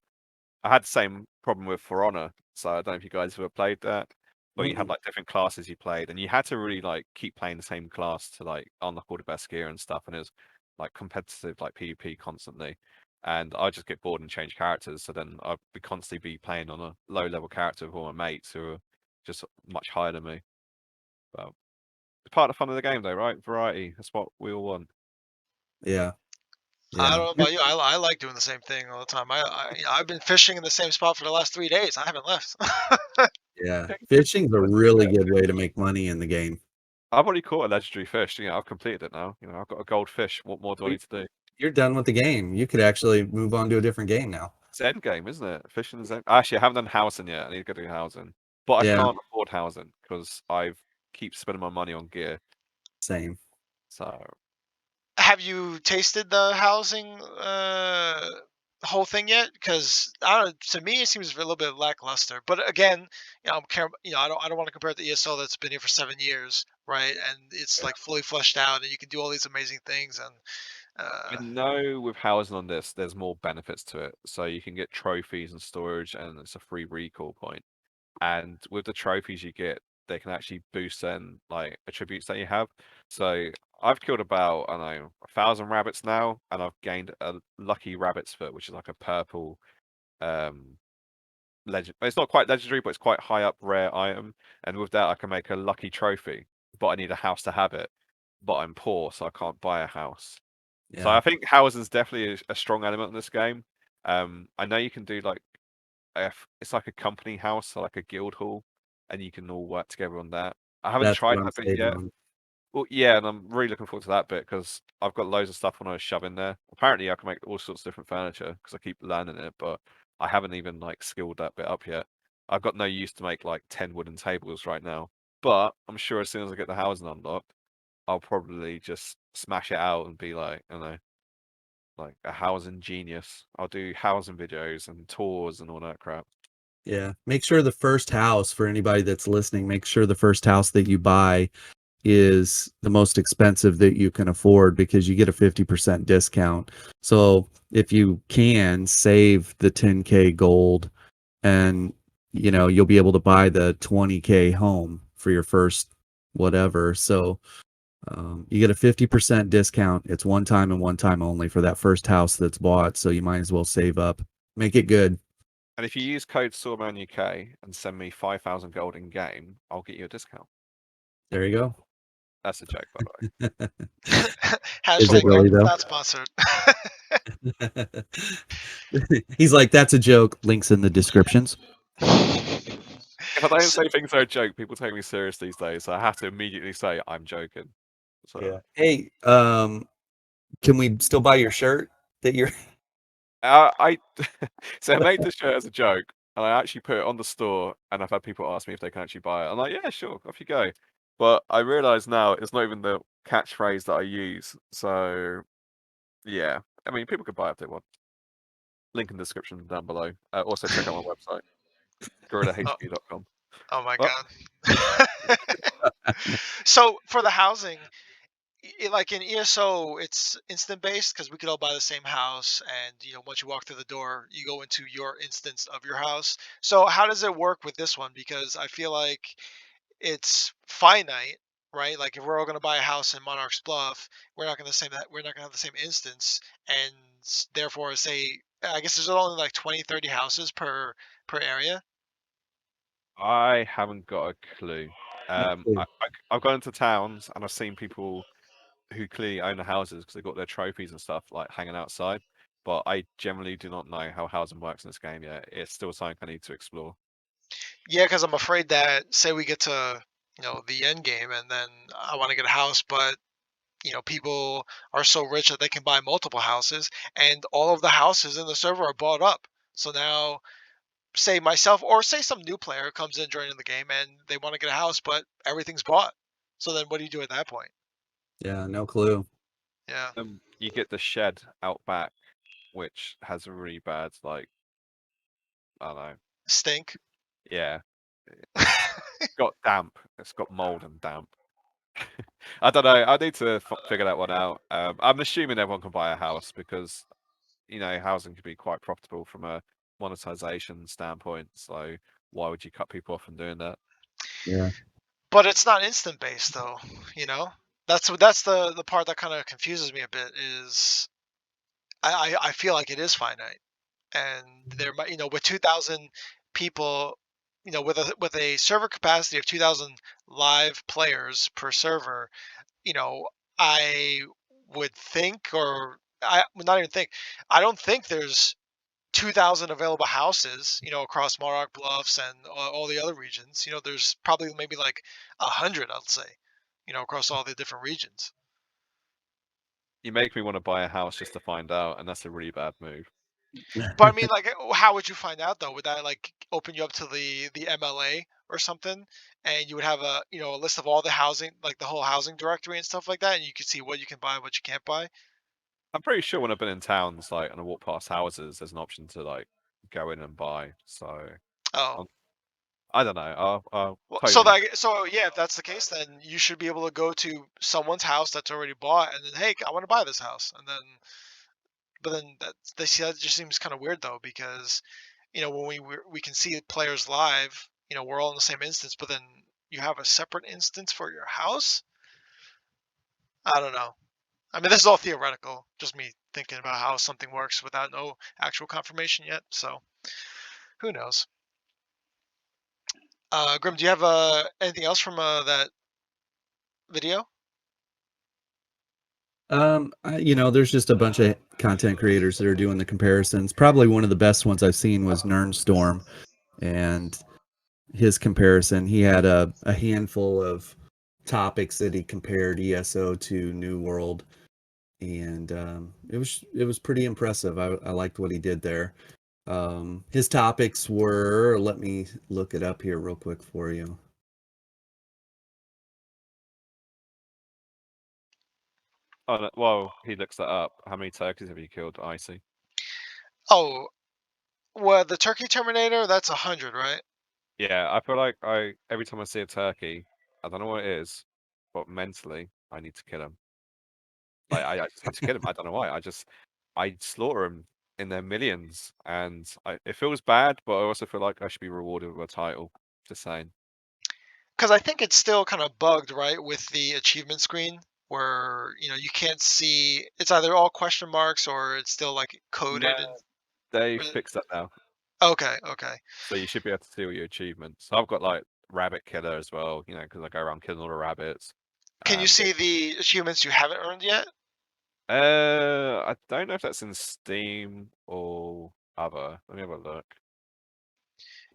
I had the same problem with For Honor, so I don't know if you guys ever played that, but you had mm-mm. like different classes you played, and you had to really like keep playing the same class to like unlock all the best gear and stuff, and it was like competitive like PvP constantly. And I just get bored and change characters, so then I'd be constantly be playing on a low level character with all my mates who are just much higher than me. But it's part of the fun of the game, though, right? Variety. That's what we all want. Yeah, I don't yeah, know about you. I like doing the same thing all the time. I've been fishing in the same spot for the last 3 days. I haven't left. yeah. Yeah, Fishing's a but really yeah, good way to make money in the game. I've already caught a legendary fish. You know, I've completed it now. You know, I've got a gold fish. What more do I Well, need to do? you're done with the game. You could actually move on to a different game now. It's end game, isn't it? Fishing is end. Actually, I haven't done housing yet. I need to go do housing, but I Yeah, can't afford housing because I've keep spending my money on gear. same. So Have you tasted the housing whole thing yet? Because I don't know, to me it seems a little bit lackluster. But again, I don't want to compare it to ESL that's been here for 7 years, right? And it's like fully fleshed out, and you can do all these amazing things. And I know with housing on this, there's more benefits to it. So you can get trophies and storage, and it's a free recall point. And with the trophies you get, they can actually boost certain like attributes that you have. So I've killed about, I don't know, 1,000 rabbits now, and I've gained a lucky rabbit's foot, which is like a purple um legend. It's not quite legendary, but it's quite high up rare item. And with that, I can make a lucky trophy. But I need a house to have it. But I'm poor, so I can't buy a house. So I think housing's definitely a strong element in this game. I know you can do like it's like a company house, so like a guild hall, and you can all work together on that. I haven't That's what tried I'm that bit saving yet. on. Well, yeah, and I'm really looking forward to that bit because I've got loads of stuff I want to shove in there. Apparently, I can make all sorts of different furniture because I keep learning it, but I haven't even like skilled that bit up yet. I've got no use to make like 10 wooden tables right now, but I'm sure as soon as I get the housing unlocked, I'll probably just smash it out and be like, I don't know, like a housing genius. I'll do housing videos and tours and all that crap. Yeah. Make sure the first house, for anybody that's listening, make sure the first house that you buy is the most expensive that you can afford because you get a 50% discount. So if you can save the 10K gold and you'll be able to buy the 20K home for your first whatever. So you get a 50% discount. It's one time and one time only for that first house that's bought. So you might as well save up. Make it good. And if you use code SawmanUK and send me 5,000 gold in game, I'll get you a discount. There you go. That's a joke, by the way. Is it Hashtag really though? not sponsored. He's like, that's a joke. Links in the descriptions. If I don't So, say things are a joke, people take me serious these days. So I have to immediately say I'm joking. So Yeah. Hey, can we still buy your shirt that you're I so I made this shirt as a joke, and I actually put it on the store, and I've had people ask me if they can actually buy it. I'm like, yeah, sure, off you go. But I realise now it's not even the catchphrase that I use. So yeah, I mean, people could buy it if they want. Link in the description down below. Also check out my website, oh, gorillahq.com. oh my Well, God. So for the housing, like in ESO, it's instant based because we could all buy the same house, and once you walk through the door, you go into your instance of your house. So how does it work with this one? Because I feel like it's finite, right? Like if we're all going to buy a house in Monarch's Bluff, we're not going to say that we're not going to have the same instance, and therefore say I guess there's only like 20, 30 houses per area. I haven't got a clue. no clue. I've gone into towns and I've seen people who clearly own the houses because they've got their trophies and stuff like hanging outside. But I generally do not know how housing works in this game yet. It's still something I need to explore. Yeah, because I'm afraid that say we get to the end game, and then I want to get a house, but people are so rich that they can buy multiple houses, and all of the houses in the server are bought up. So now, say myself or say some new player comes in joining the game and they want to get a house, but everything's bought. So then what do you do at that point? Yeah, no clue. Yeah, You get the shed out back, which has a really bad like I don't know. stink. Yeah, it's got damp. It's got mold and damp. I don't know. I need to figure that one out. I'm assuming everyone can buy a house because housing can be quite profitable from a monetization standpoint. So why would you cut people off from doing that? Yeah. But it's not instant based though, you know? That's the part that kind of confuses me a bit is I feel like it is finite. And there might with 2,000 people, with a server capacity of 2,000 live players per server, you know I would think, or I would not even think, I don't think there's 2,000 available houses across Monarch Bluffs and all the other regions. There's probably maybe like 100, I'd say, across all the different regions. You make me want to buy a house just to find out, and that's a really bad move. But I mean, like, how would you find out though? Would that like open you up to the MLA or something, and you would have a list of all the housing, like the whole housing directory and stuff like that, and you could see what you can buy and what you can't buy? I'm pretty sure when I've been in towns, like, and I walk past houses, there's an option to like go in and buy. So Oh, um, I don't know. I'll well, tell you so when. yeah, if that's the case, then you should be able to go to someone's house that's already bought, and then hey, I want to buy this house, and then but then that just seems kind of weird though, because when we can see players live, we're all in the same instance, but then you have a separate instance for your house. I don't know. I mean, this is all theoretical, just me thinking about how something works without no actual confirmation yet. So who knows? Grim, do you have anything else from that video? There's just a bunch of content creators that are doing the comparisons. Probably one of the best ones I've seen was Nernstorm, and his comparison. He had a handful of topics that he compared ESO to New World, and it was pretty impressive. I liked what he did there. His topics were, let me look it up here real quick for you. Oh, no, well, he looks that up. How many turkeys have you killed, Icy? Oh, well, the Turkey Terminator, that's 100, right? Yeah, I feel like every time I see a turkey, I don't know what it is, but mentally I need to kill him. Like I just need to kill him. I don't know why. I slaughter them in their millions, and it feels bad, but I also feel like I should be rewarded with a title. Just saying. Because I think it's still kind of bugged, right, with the achievement screen, where you can't see. It's either all question marks or it's still like No, coded. And they fixed that now, okay, okay. so you should be able to see all your achievements. So I've got like rabbit killer as well, because I go around killing all the rabbits. Can you But see the achievements you haven't earned yet? I don't know if that's in Steam or other. Let me have a look.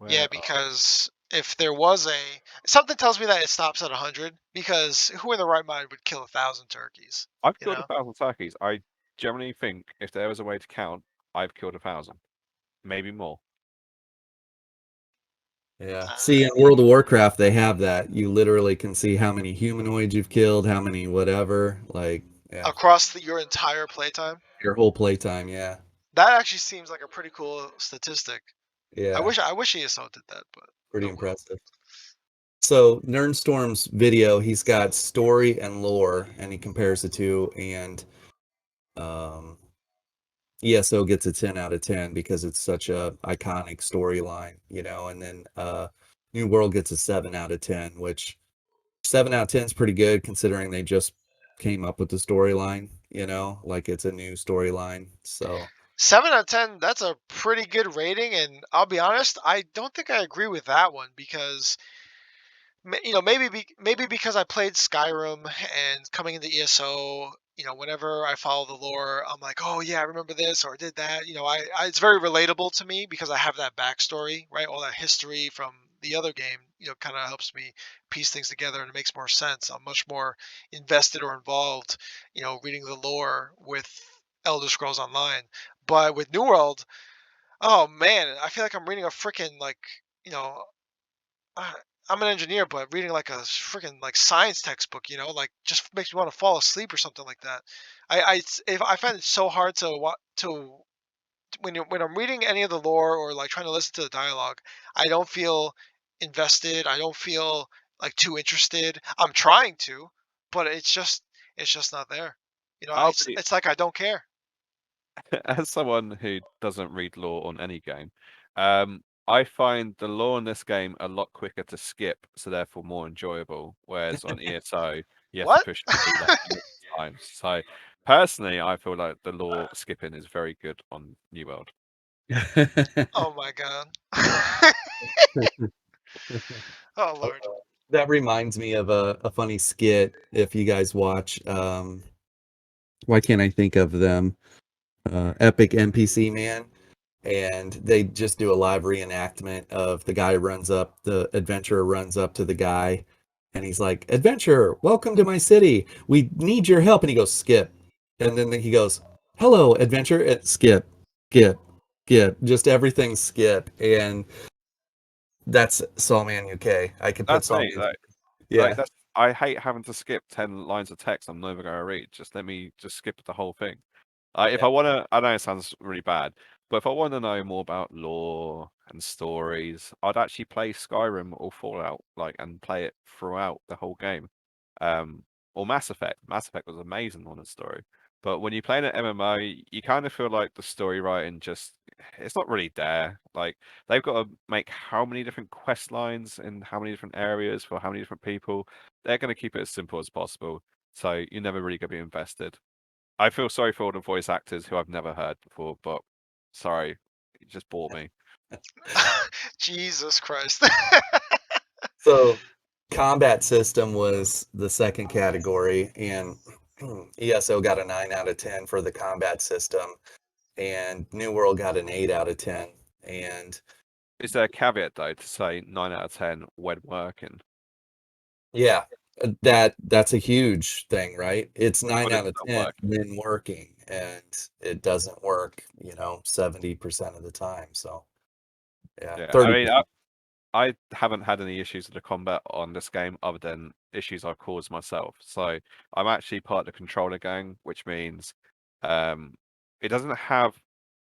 Yeah, Where because if there was something tells me that it stops at 100. Because who in the right mind would kill 1,000 turkeys? I've You killed know? 1,000 turkeys. I generally think if there was a way to count, I've killed 1,000, maybe more. Yeah. See, in Uh, World of Warcraft, they have that. You literally can see how many humanoids you've killed, how many whatever. Like, yeah, across your entire playtime. your whole playtime. Yeah. That actually seems like a pretty cool statistic. I Yeah. wish I wish ESO did that, but Pretty oh well. impressive. So, Nernstorm's video, he's got story and lore, and he compares the two, and um, ESO gets a 10 out of 10 because it's such a iconic storyline, and then New World gets a 7 out of 10, which 7 out of 10 is pretty good considering they just came up with the storyline, like it's a new storyline. So, 7 out of 10. That's a pretty good rating, and I'll be honest, I don't think I agree with that one because maybe because I played Skyrim and coming into ESO, whenever I follow the lore, I'm like, oh yeah, I remember this or I did that. It's very relatable to me because I have that backstory, right? All that history from the other game, kind of helps me piece things together and it makes more sense. I'm much more invested or involved, reading the lore with Elder Scrolls Online. But with New World, oh man, I feel like I'm reading a freaking like, you know, I, I'm an engineer, but reading like a freaking like science textbook, like just makes me want to fall asleep or something like that. I find it so hard to when I'm reading any of the lore or like trying to listen to the dialogue, I don't feel invested. I don't feel like too interested. I'm trying to, but it's just not there. I'll It's be it's like I don't care. as someone who doesn't read lore on any game, I find the lore in this game a lot quicker to skip, so therefore more enjoyable. Whereas on ESO, you have to What? push through that multiple times. So personally, I feel like the lore skipping is very good on New World. Oh my god. Oh lord. that reminds me of a funny skit if you guys watch. Why can't I think of them? Epic NPC Man. And they just do a live reenactment of the adventurer runs up to the guy, and he's like, "Adventurer, welcome to my city. We need your help." And he goes, "Skip," and then he goes, "Hello, adventurer." Skip, skip, skip. Just everything skip, and that's SawmanUK. I could put That's me. Sawman. Like Yeah. that's I hate having to skip 10 lines of text I'm never gonna read. Just let me just skip the whole thing. If Yeah. I wanna, I know it sounds really bad, but if I want to know more about lore and stories, I'd actually play Skyrim or Fallout, and play it throughout the whole game. Or Mass Effect. Mass Effect was amazing on its story. But when you play an MMO, you kind of feel like the story writing just it's not really there. Like they've got to make how many different quest lines in how many different areas for how many different people. They're going to keep it as simple as possible. So you're never really going to be invested. I feel sorry for all the voice actors who I've never heard before, but sorry, it just bore me. Jesus Christ. So combat system was the second category, and ESO got a 9 out of 10 for the combat system, and New World got an 8 out of 10. And Is there a caveat though to say 9 out of 10 when working? yeah, that's a huge thing, right? It's 9 But it's out of not 10 working. when working, and it doesn't work, 70% of the time. So yeah, Yeah, I 30%. mean, I haven't had any issues with the combat on this game other than issues I've caused myself. So I'm actually part of the controller gang, which means um, it doesn't have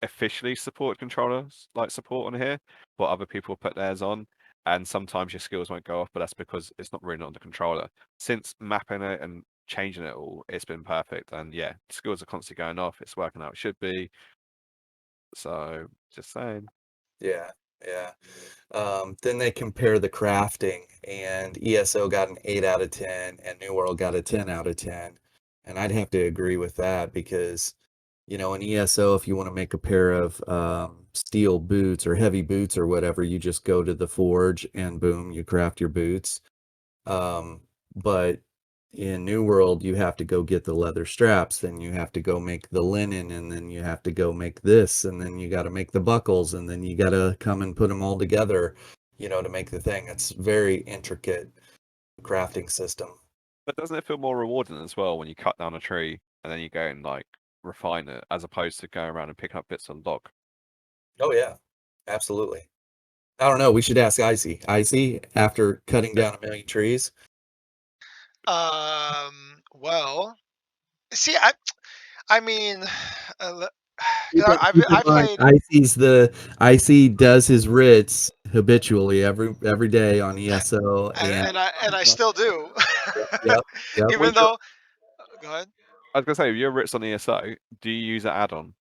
officially support controllers like support on here, but other people put theirs on, and sometimes your skills won't go off, but that's because it's not really on the controller. Since mapping it and changing it all, it's been perfect, and yeah, skills are constantly going off. It's working out it should be. So just saying. Yeah, yeah. Then they compare the crafting, and ESO got an 8 out of 10, and New World got a 10 out of 10. And I'd have to agree with that because, in ESO, if you want to make a pair of steel boots or heavy boots or whatever, you just go to the forge and boom, you craft your boots. But in New World, you have to go get the leather straps, then you have to go make the linen, and then you have to go make this, and then you got to make the buckles, and then you got to come and put them all together, to make the thing. It's very intricate crafting system. But doesn't it feel more rewarding as well when you cut down a tree and then you go and like refine it as opposed to going around and picking up bits of log? Oh yeah, absolutely. I don't know. We should ask Icy. Icy, after cutting down a million trees, Well, see, I mean, uh, keep because in, keep in I've mind, played, Icy does his writs habitually every day on ESO, and and I still do, yep, yep. even though. Go ahead. I was gonna say, if you're Ritz on ESO, do you use that add-on?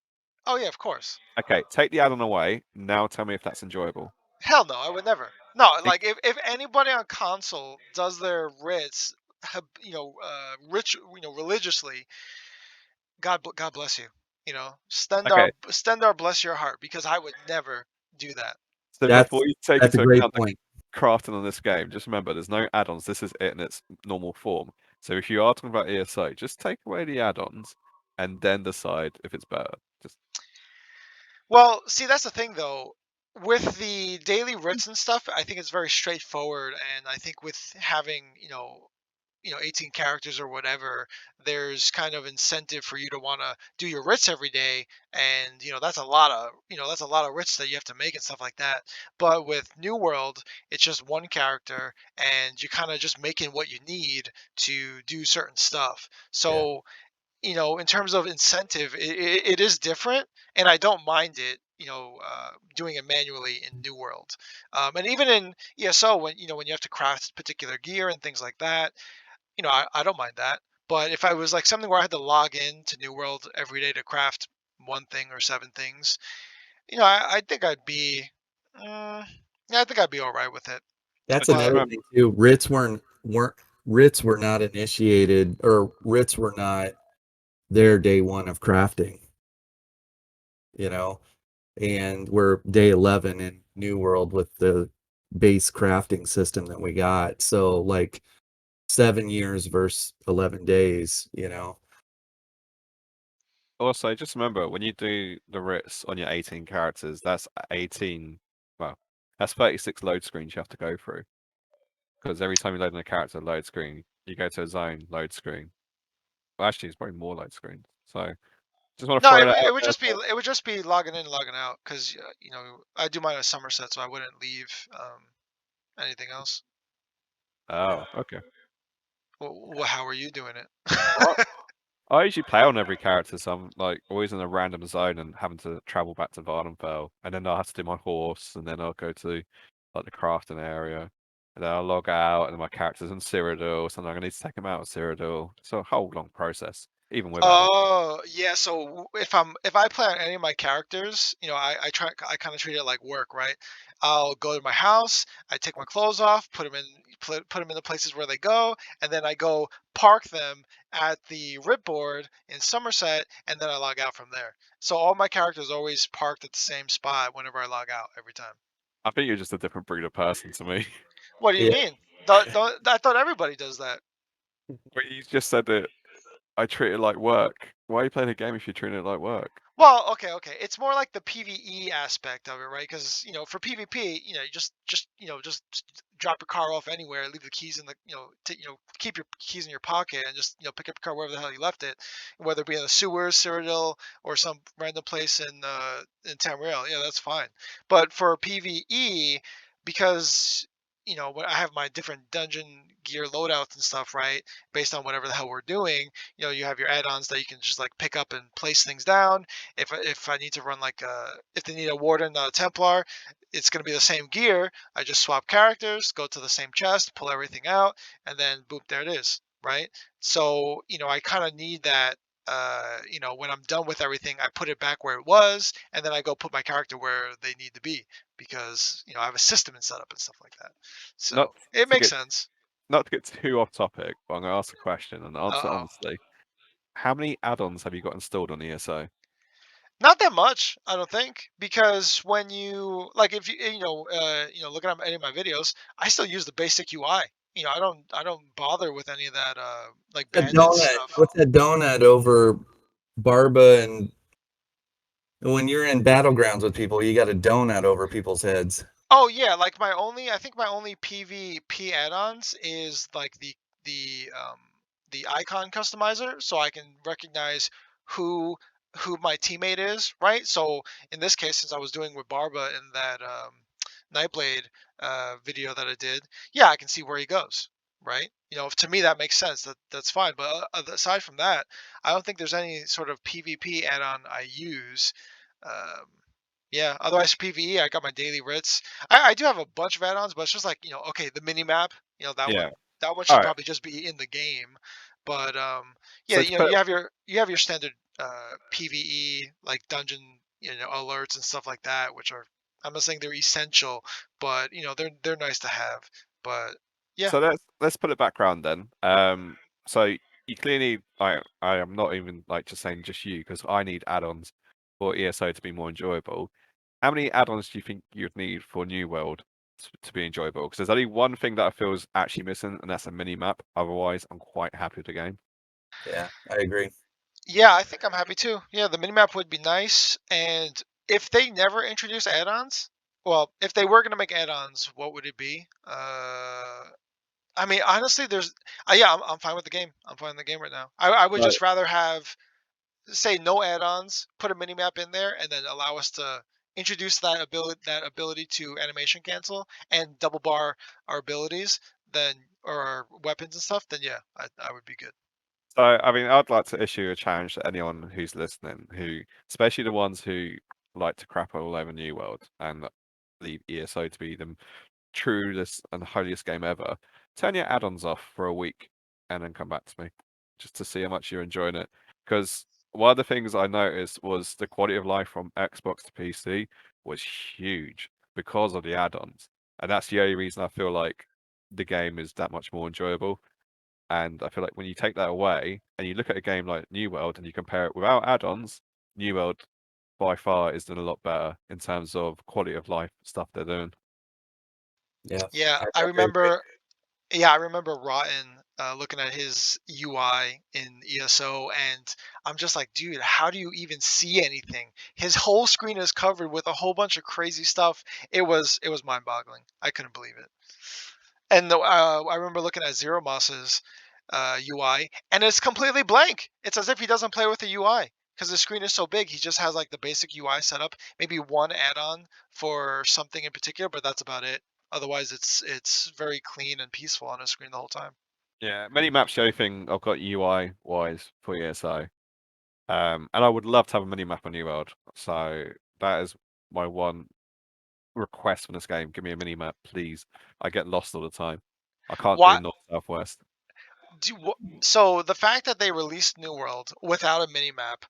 Oh yeah, of course. Okay, take the add-on away. Now tell me if that's enjoyable. Hell no, I would never. No, Think- like if anybody on console does their writs, rich, religiously, God bless you. Okay, Stendar bless your heart, because I would never do that. so That's before you take that's a into great account the point. crafting on this game, just remember there's no add-ons. This is it in its normal form. So if you are talking about ESO, just take away the add-ons and then decide if it's better. Just Well, see, that's the thing though. With the daily writs and stuff, I think it's very straightforward, and I think with having, 18 characters or whatever, there's kind of incentive for you to want to do your writs every day, and that's a lot of writs that you have to make and stuff like that. But with New World, it's just one character, and you kind of just making what you need to do certain stuff. Yeah, So in terms of incentive, it is different, and I don't mind it. Doing it manually in New World, and even in ESO, when you have to craft particular gear and things like that, I don't mind that. But if I was like something where I had to log in to New World every day to craft one thing or seven things, I think I'd be, yeah, I think I'd be all right with it. that's just But another remember, thing too. Writs were not initiated, or writs were not their day one of crafting. You know, and we're day 11 in New World with the base crafting system that we got. So like 7 years versus 11 days. also just remember when you do the writs on your 18 characters, that's 18. Well, that's 36 load screens you have to go through. Because every time you load in a character, load screen, you go to a zone, load screen. Well, actually, it's probably more load screens. So just want to no, throw it, that would- it out would there. just be it would just be logging in, logging out, because I do mine at Somerset, so I wouldn't leave anything else. Oh, okay. Well, how are you doing it? Well, I usually play on every character, so I'm like always in a random zone and having to travel back to Vardenfell, and then I'll have to do my horse, and then I'll go to like the crafting area, and then I'll log out, and then my character's in Cyrodiil, so I'm gonna need to take him out of Cyrodiil. So a whole long process, even with add-on. Oh, yeah. So if I play on any of my characters, I kind of treat it like work, right? I'll go to my house, I take my clothes off, put them in the places where they go, and then I go park them at the ripboard in Somerset, and then I log out from there. So all my characters always parked at the same spot whenever I log out every time. I think you're just a different breed of person to me. What do you Yeah. mean? I thought everybody does that. But you just said that I treat it like work. Why are you playing a game if you're treating it like work? Well, okay, okay. It's more like the PVE aspect of it, right? Because for PvP, just drop your car off anywhere, leave the keys in the, keep your keys in your pocket, and just pick up your car wherever the hell you left it, whether it be in the sewers, Cyrodiil, or some random place in Tamriel. Yeah, that's fine. But for PVE, because when I have my different dungeon gear loadouts and stuff, right, based on whatever the hell we're doing, you have your add-ons that you can just like pick up and place things down. If I need to run like if they need a warden, not a Templar, it's going to be the same gear. I just swap characters, go to the same chest, pull everything out, and then boop, there it is, right? So I kind of need that. When I'm done with everything, I put it back where it was, and then I go put my character where they need to be because I have a system and setup and stuff like that. Not So it to makes get sense. not to get too off topic, but I'm going to ask a question and answer Uh-oh. honestly. How many add-ons have you got installed on ESO? Not that much, I don't think, because when you like, if you looking at any of my videos, I still use the basic UI. I don't bother with any of that like A bandit donut. stuff. What's that donut over Barba and when you're in battlegrounds with people, you got a donut over people's heads. Oh yeah, like I think my only PvP add-ons is like the icon customizer, so I can recognize who who my teammate is, right? So in this case, since I was doing with Barba in that Nightblade video that I did, yeah, I can see where he goes, right? To me that makes sense. That's fine. But aside from that, I don't think there's any sort of PvP add-on I use. Um, yeah, otherwise PvE, I got my daily writs. I do have a bunch of add-ons, but it's just like, okay, the mini map, that one Yeah. that one All should right. probably just be in the game. But yeah, So to put you have your standard PvE like dungeon, alerts and stuff like that, which are, I'm not saying they're essential, but they're nice to have. But yeah. so let's put it background then. So you clearly I am not even like just saying just you because I need add-ons for ESO to be more enjoyable. How many add-ons do you think you'd need for New World to be enjoyable? Because there's only one thing that I feel is actually missing, and that's a mini map. Otherwise, I'm quite happy with the game. Yeah, I agree. Yeah, I think I'm happy too. Yeah, the minimap would be nice. And if they never introduce add-ons, well, if they were gonna make add-ons, what would it be? I mean, honestly, yeah, I'm fine with the game. I'm fine with the game right now. I would Right. just rather have, say, no add-ons, put a minimap in there, and then allow us to introduce that ability to animation cancel and double bar our abilities, then or our weapons and stuff. Then yeah, I would be good. So, I mean, I'd like to issue a challenge to anyone who's listening, who, especially the ones who like to crap all over New World and leave ESO to be the truest and holiest game ever. Turn your add-ons off for a week and then come back to me just to see how much you're enjoying it. Because one of the things I noticed was the quality of life from Xbox to PC was huge because of the add-ons. And that's the only reason I feel like the game is that much more enjoyable. And I feel like when you take that away and you look at a game like New World and you compare it without add-ons, New World by far is doing a lot better in terms of quality of life stuff they're doing. Yeah, Yeah, I I agree. remember. Yeah, I remember Rotten looking at his UI in ESO, and I'm just like, dude, how do you even see anything? His whole screen is covered with a whole bunch of crazy stuff. It was mind-boggling. I couldn't believe it. And I remember looking at Zero Moss's UI, and it's completely blank. It's as if he doesn't play with the UI because the screen is so big. He just has like the basic UI setup, maybe one add-on for something in particular, but that's about it. Otherwise, it's very clean and peaceful on his screen the whole time. Yeah, many maps the only thing I've got UI wise for ESO. And I would love to have a mini map on New World. So that is my one request from this game. Give me a mini map, please. I get lost all the time. I can't do Why north southwest. so the fact that they released New World without a mini map,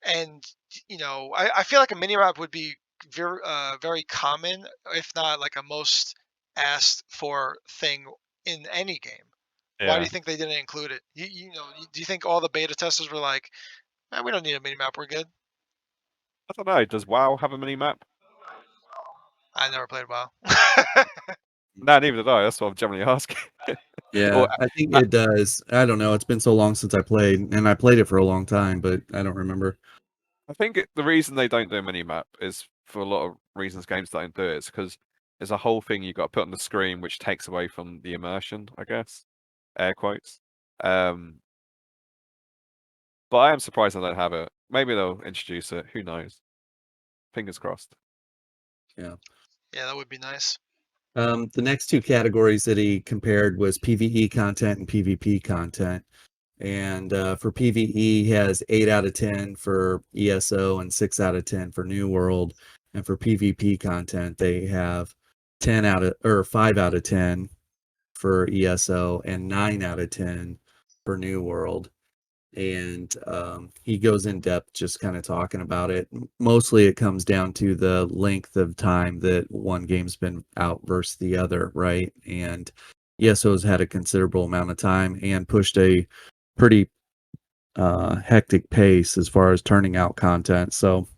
and I feel like a mini map would be very common, if not like a most asked for thing in any game. Why do Yeah. you think they didn't include it? Do you think all the beta testers were like, we don't need a mini map, we're good? I don't know. Does WoW have a mini map? I never played WoW. No, neither did I. That's what I'm generally asking. Yeah, Or I think uh, it does. I don't know. It's been so long since I played, and I played it for a long time, but I don't remember. I think the reason they don't do a mini map is for a lot of reasons games don't do it. It's because there's a whole thing you've got to put on the screen which takes away from the immersion, I guess. Air quotes. Um, but I am surprised they don't have it. Maybe they'll introduce it. Who knows? Fingers crossed. Yeah. Yeah, that would be nice. The next two categories that he compared was PvE content and PvP content. And for PvE, he has 8 out of 10 for ESO and 6 out of 10 for New World. And for PvP content, they have 5 out of 10 for ESO and 9 out of 10 for New World. And he goes in depth just kind of talking about it. Mostly it comes down to the length of time that one game's been out versus the other, right? And ESO's had a considerable amount of time and pushed a pretty hectic pace as far as turning out content. So,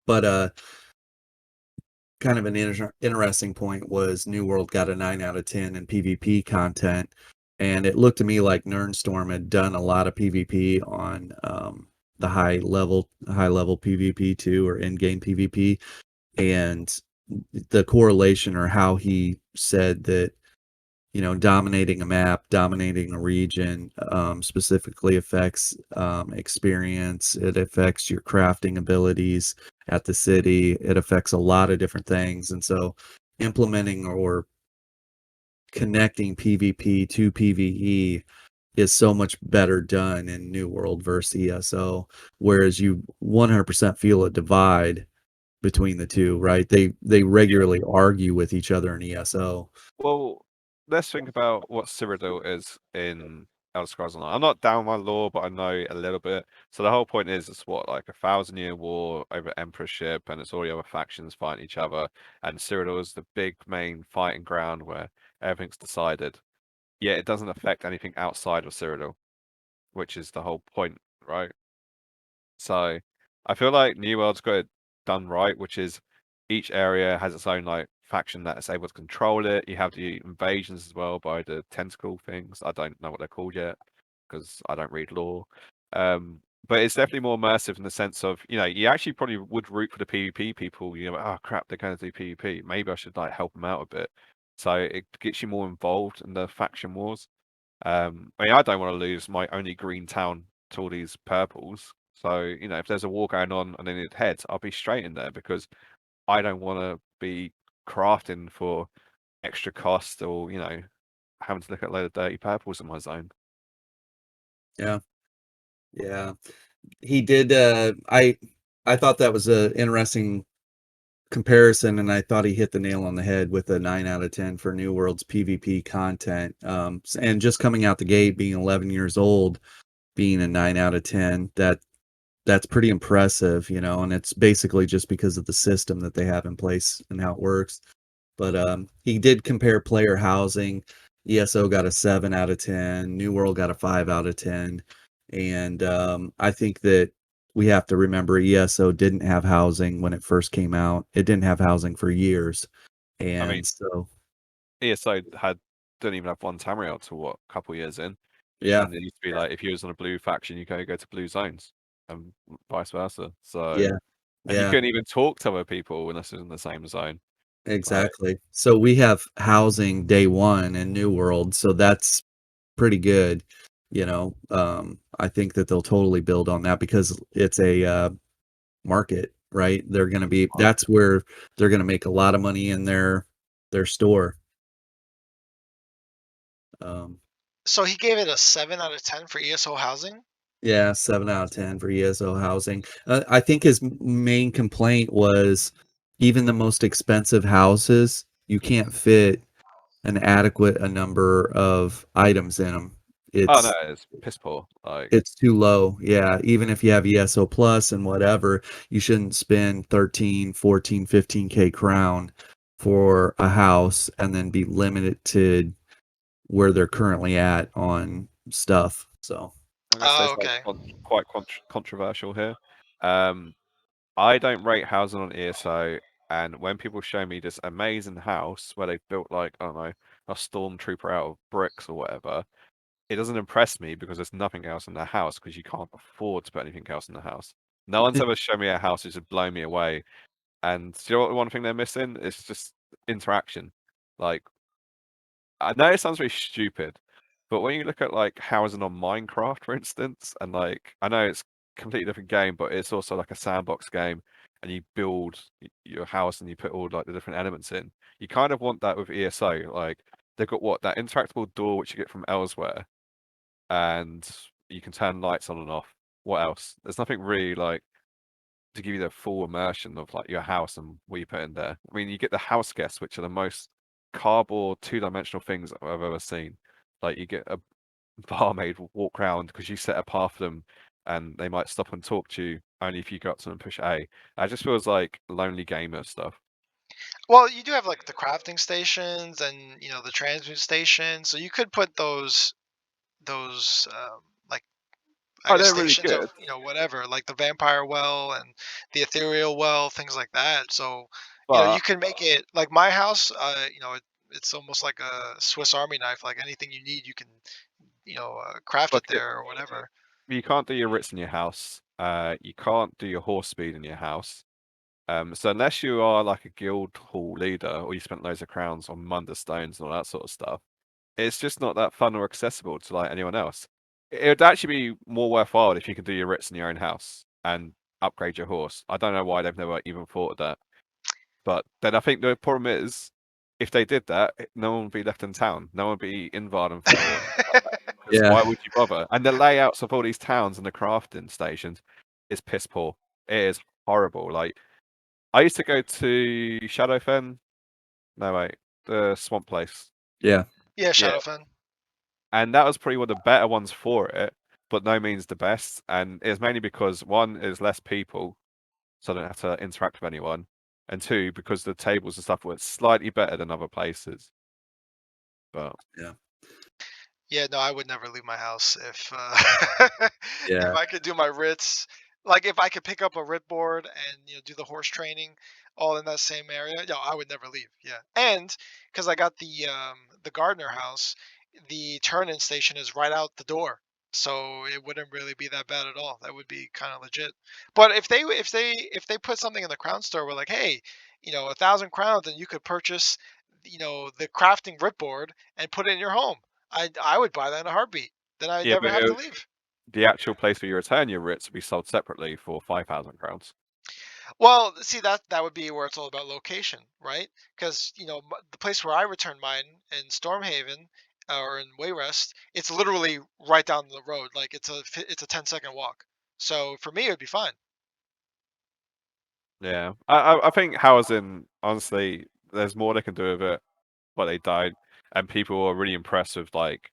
but kind of an interesting point was New World got a 9 out of 10 in PvP content, and it looked to me like Nernstorm had done a lot of PvP on the high level PvP too, or in game PvP, and the correlation or how he said that dominating a map, dominating a region, specifically affects experience. It affects your crafting abilities at the city. It affects a lot of different things. And so implementing or connecting PvP to PvE is so much better done in New World versus ESO, whereas you 100% feel a divide between the two, right? They Yeah. regularly argue with each other in ESO. Well, let's think about what Cyrodiil is in Elder Scrolls Online. I'm not down my lore, but I know a little bit. So the whole point is, it's what, like 1,000-year war over emperorship, and it's all the other factions fighting each other. And Cyrodiil is the big main fighting ground where everything's decided. Yet it doesn't affect anything outside of Cyrodiil, which is the whole point, right? So I feel like New World's got it done right, which is each area has its own like faction that is able to control it. You have the invasions as well by the tentacle things. I don't know what they're called yet because I don't read lore. But it's definitely more immersive in the sense of, you actually probably would root for the PvP people. Oh crap, they're going to do PvP. Maybe I should like help them out a bit. So it gets you more involved in the faction wars. I mean, I don't want to lose my only green town to all these purples. So, if there's a war going on and they need heads, I'll be straight in there because I don't want to be crafting for extra cost or, having to look at a load of dirty purples in my zone. Yeah. Yeah. He did I thought that was a interesting comparison, and I thought he hit the nail on the head with a 9 out of 10 for New World's PvP content. And just coming out the gate being 11 years old, being a 9 out of 10, that's pretty impressive, and it's basically just because of the system that they have in place and how it works. But he did compare player housing. ESO got a 7 out of 10. New World got a 5 out of 10. And I think that we have to remember ESO didn't have housing when it first came out. It didn't have housing for years. I And mean, so, ESO didn't even have one Tamriel till what, a couple years in. yeah, And it used to be like, if you was on a blue faction, you go to blue zones and vice versa. So, yeah, and you yeah, couldn't even talk to other people unless it was in the same zone. Like, exactly. So we have housing day one in New World. So that's pretty good. I think that they'll totally build on that because it's a market, right? That's where they're going to make a lot of money in their store. Um, So he gave it a 7 out of 10 for ESO housing. yeah, 7 out of 10 for ESO housing. I think his main complaint was even the most expensive houses, you can't fit an adequate a number of items in them. oh no, It's it's piss poor. Like, It's too low. Yeah. Even if you have ESO plus and whatever, you shouldn't spend 13, 14, 15K crown for a house and then be limited to where they're currently at on stuff. So, I'm gonna say Oh, something okay. quite controversial here. I don't rate housing on ESO And when people show me this amazing house where they've built like, I don't know, a stormtrooper out of bricks or whatever, it doesn't impress me because there's nothing else in the house because you can't afford to put anything else in the house. No one's ever shown me a house that's just blown me away. And do you know what the one thing they're missing? It's just interaction. Like, I know it sounds very stupid, but when you look at like housing on Minecraft, for instance, and like I know it's a completely different game, but it's also like a sandbox game, and you build your house and you put all like the different elements in. You kind of want that with ESO. Like they've got what that interactable door which you get from elsewhere, and you can turn lights on and off. What else? There's nothing really like to give you the full immersion of like your house and what you put in there. I mean, you get the house guests, which are the most cardboard two-dimensional things I've ever seen. Like you get a barmaid walk around because you set a path for them, and they might stop and talk to you only if you go up to them and push A. It just feels like lonely gamer stuff. Well, you do have like the crafting stations and the transmute station, so you could put those like I Oh, guess they're really stations of good, whatever, like the vampire well and the ethereal well, things like that. So you but can make it like my house. It's almost like a Swiss Army knife. Like anything you need, you can craft it look, there or whatever. you can't do your writs in your house. You can't do your horse speed in your house. So unless you are like a guild hall leader or you spent loads of crowns on Munda stones and all that sort of stuff, it's just not that fun or accessible to like anyone else. It would actually be more worthwhile if you could do your writs in your own house and upgrade your horse. I don't know why they've never even thought of that. But then I think the problem is, if they did that, no one would be left in town. No one would be in Vardenfell. Because Yeah. why would you bother? And the layouts of all these towns and the crafting stations is piss poor. It is horrible. Like I used to go to Shadowfen. No wait, the swamp place. Yeah. Yeah, Yeah, Shadowfen. and that was probably one of the better ones for it, but no means the best. And it's mainly because one is less people, so I don't have to interact with anyone, and two because the tables and stuff were slightly better than other places. But Yeah. Yeah, no, I would never leave my house if if Yeah. I could do my writs. Like if I could pick up a writ board and do the horse training all in that same area. No, I would never leave. Yeah, and because I got the gardener house, the turn-in station is right out the door, so it wouldn't really be that bad at all. That would be kind of legit. But if they put something in the crown store where like, hey, 1,000 crowns and you could purchase the crafting writ board and put it in your home. I would buy that in a heartbeat. Then I'd yeah, never but have to leave. the actual place where you return your writs would be sold separately for 5,000 crowns. Well, see that would be where it's all about location, right? Because the place where I return mine in Stormhaven or in Wayrest, it's literally right down the road. Like it's a 10-second walk. So for me, it'd be fine. Yeah, I think housing honestly, there's more they can do with it, but they don't, and people are really impressed with like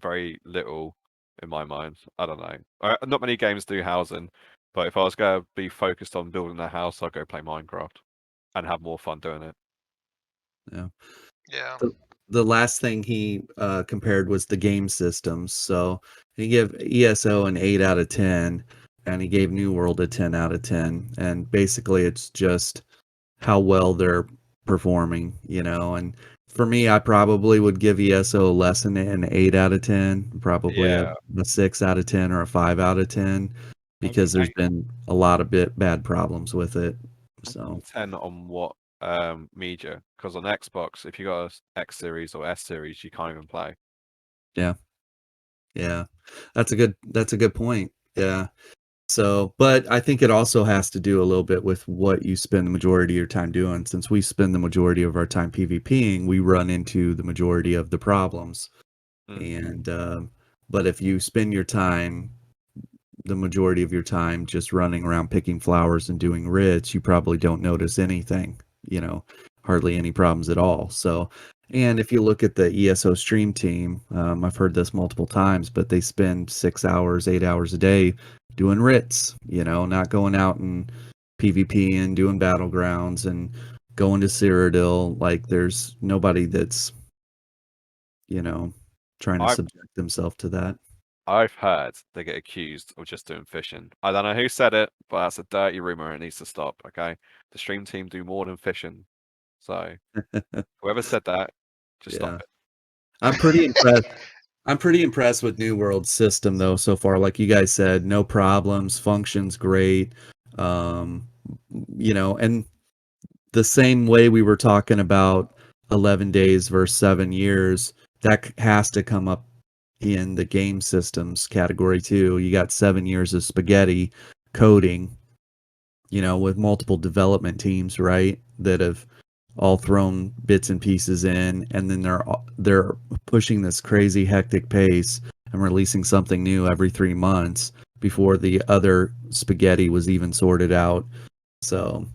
very little in my mind. I don't know. Not many games do housing, but if I was going to be focused on building a house, I'd go play Minecraft and have more fun doing it. Yeah. Yeah. The last thing he compared was the game systems. So he gave ESO an 8 out of 10, and he gave New World a 10 out of 10. And basically, it's just how well they're performing, And for me, I probably would give ESO less than an 8 out of 10, probably Yeah, a 6 out of 10 or a 5 out of 10, I'll give because an there's been a lot of bad problems with it. So, 10 on what media? Because on Xbox, if you got a X series or S series, you can't even play. yeah, yeah, that's a good point. Yeah. So, but I think it also has to do a little bit with what you spend the majority of your time doing. Since we spend the majority of our time PvPing, we run into the majority of the problems. Mm. And but if you spend the majority of your time just running around picking flowers and doing writs, you probably don't notice anything, hardly any problems at all. So, and if you look at the ESO stream team, I've heard this multiple times, but they spend 6 hours, 8 hours a day doing writs, not going out and PvP and doing battlegrounds and going to Cyrodiil. Like there's nobody that's, you know, trying to I subject themselves to that. I've heard they get accused of just doing fishing. I don't know who said it, but that's a dirty rumor. It needs to stop. Okay, the stream team do more than fishing. So whoever said that, just stop Yeah. it. I'm pretty impressed. I'm pretty impressed with New World's system though so far. Like you guys said, no problems, functions great. Um, and the same way we were talking about 11 days versus 7 years, that has to come up in the game systems category too. You got 7 years of spaghetti coding, with multiple development teams, right? That have all thrown bits and pieces in, and then they're pushing this crazy hectic pace and releasing something new every 3 months before the other spaghetti was even sorted out. So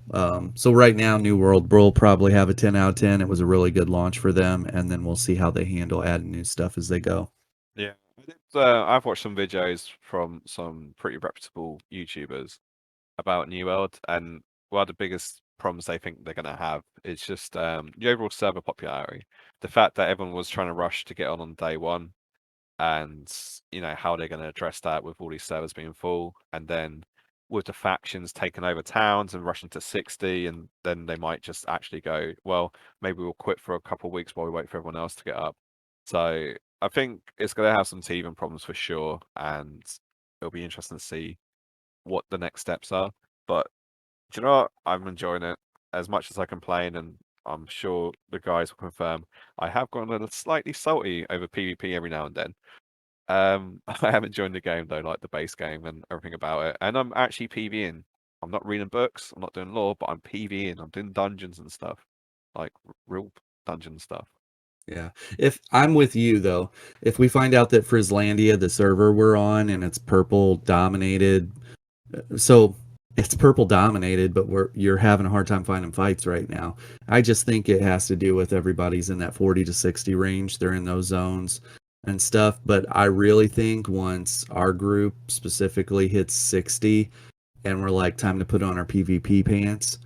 right now, New World will probably have a 10 out of 10. It was a really good launch for them, and then we'll see how they handle adding new stuff as they go. Yeah, I've watched some videos from some pretty reputable YouTubers about New World, and one of the biggest problems they think they're going to have is just the overall server popularity. The fact that everyone was trying to rush to get on day one, and how they're going to address that with all these servers being full, and then with the factions taking over towns and rushing to 60, and then they might just actually go, well, maybe we'll quit for a couple of weeks while we wait for everyone else to get up. So I think it's going to have some teething problems for sure, and it'll be interesting to see what the next steps are. But do you know what? I'm enjoying it as much as I complain, and I'm sure the guys will confirm. I have gotten a little slightly salty over PvP every now and then. I am enjoying the game though, like the base game and everything about it. And I'm actually PvEing. I'm not reading books, I'm not doing lore, but I'm PvEing. I'm doing dungeons and stuff, like real dungeon stuff. Yeah. If I'm with you though, if we find out that Frizzlandia, the server we're on, and it's purple dominated, so it's purple dominated, but you're having a hard time finding fights right now. I just think it has to do with everybody's in that 40 to 60 range. They're in those zones and stuff. But I really think once our group specifically hits 60 and we're like, time to put on our PvP pants,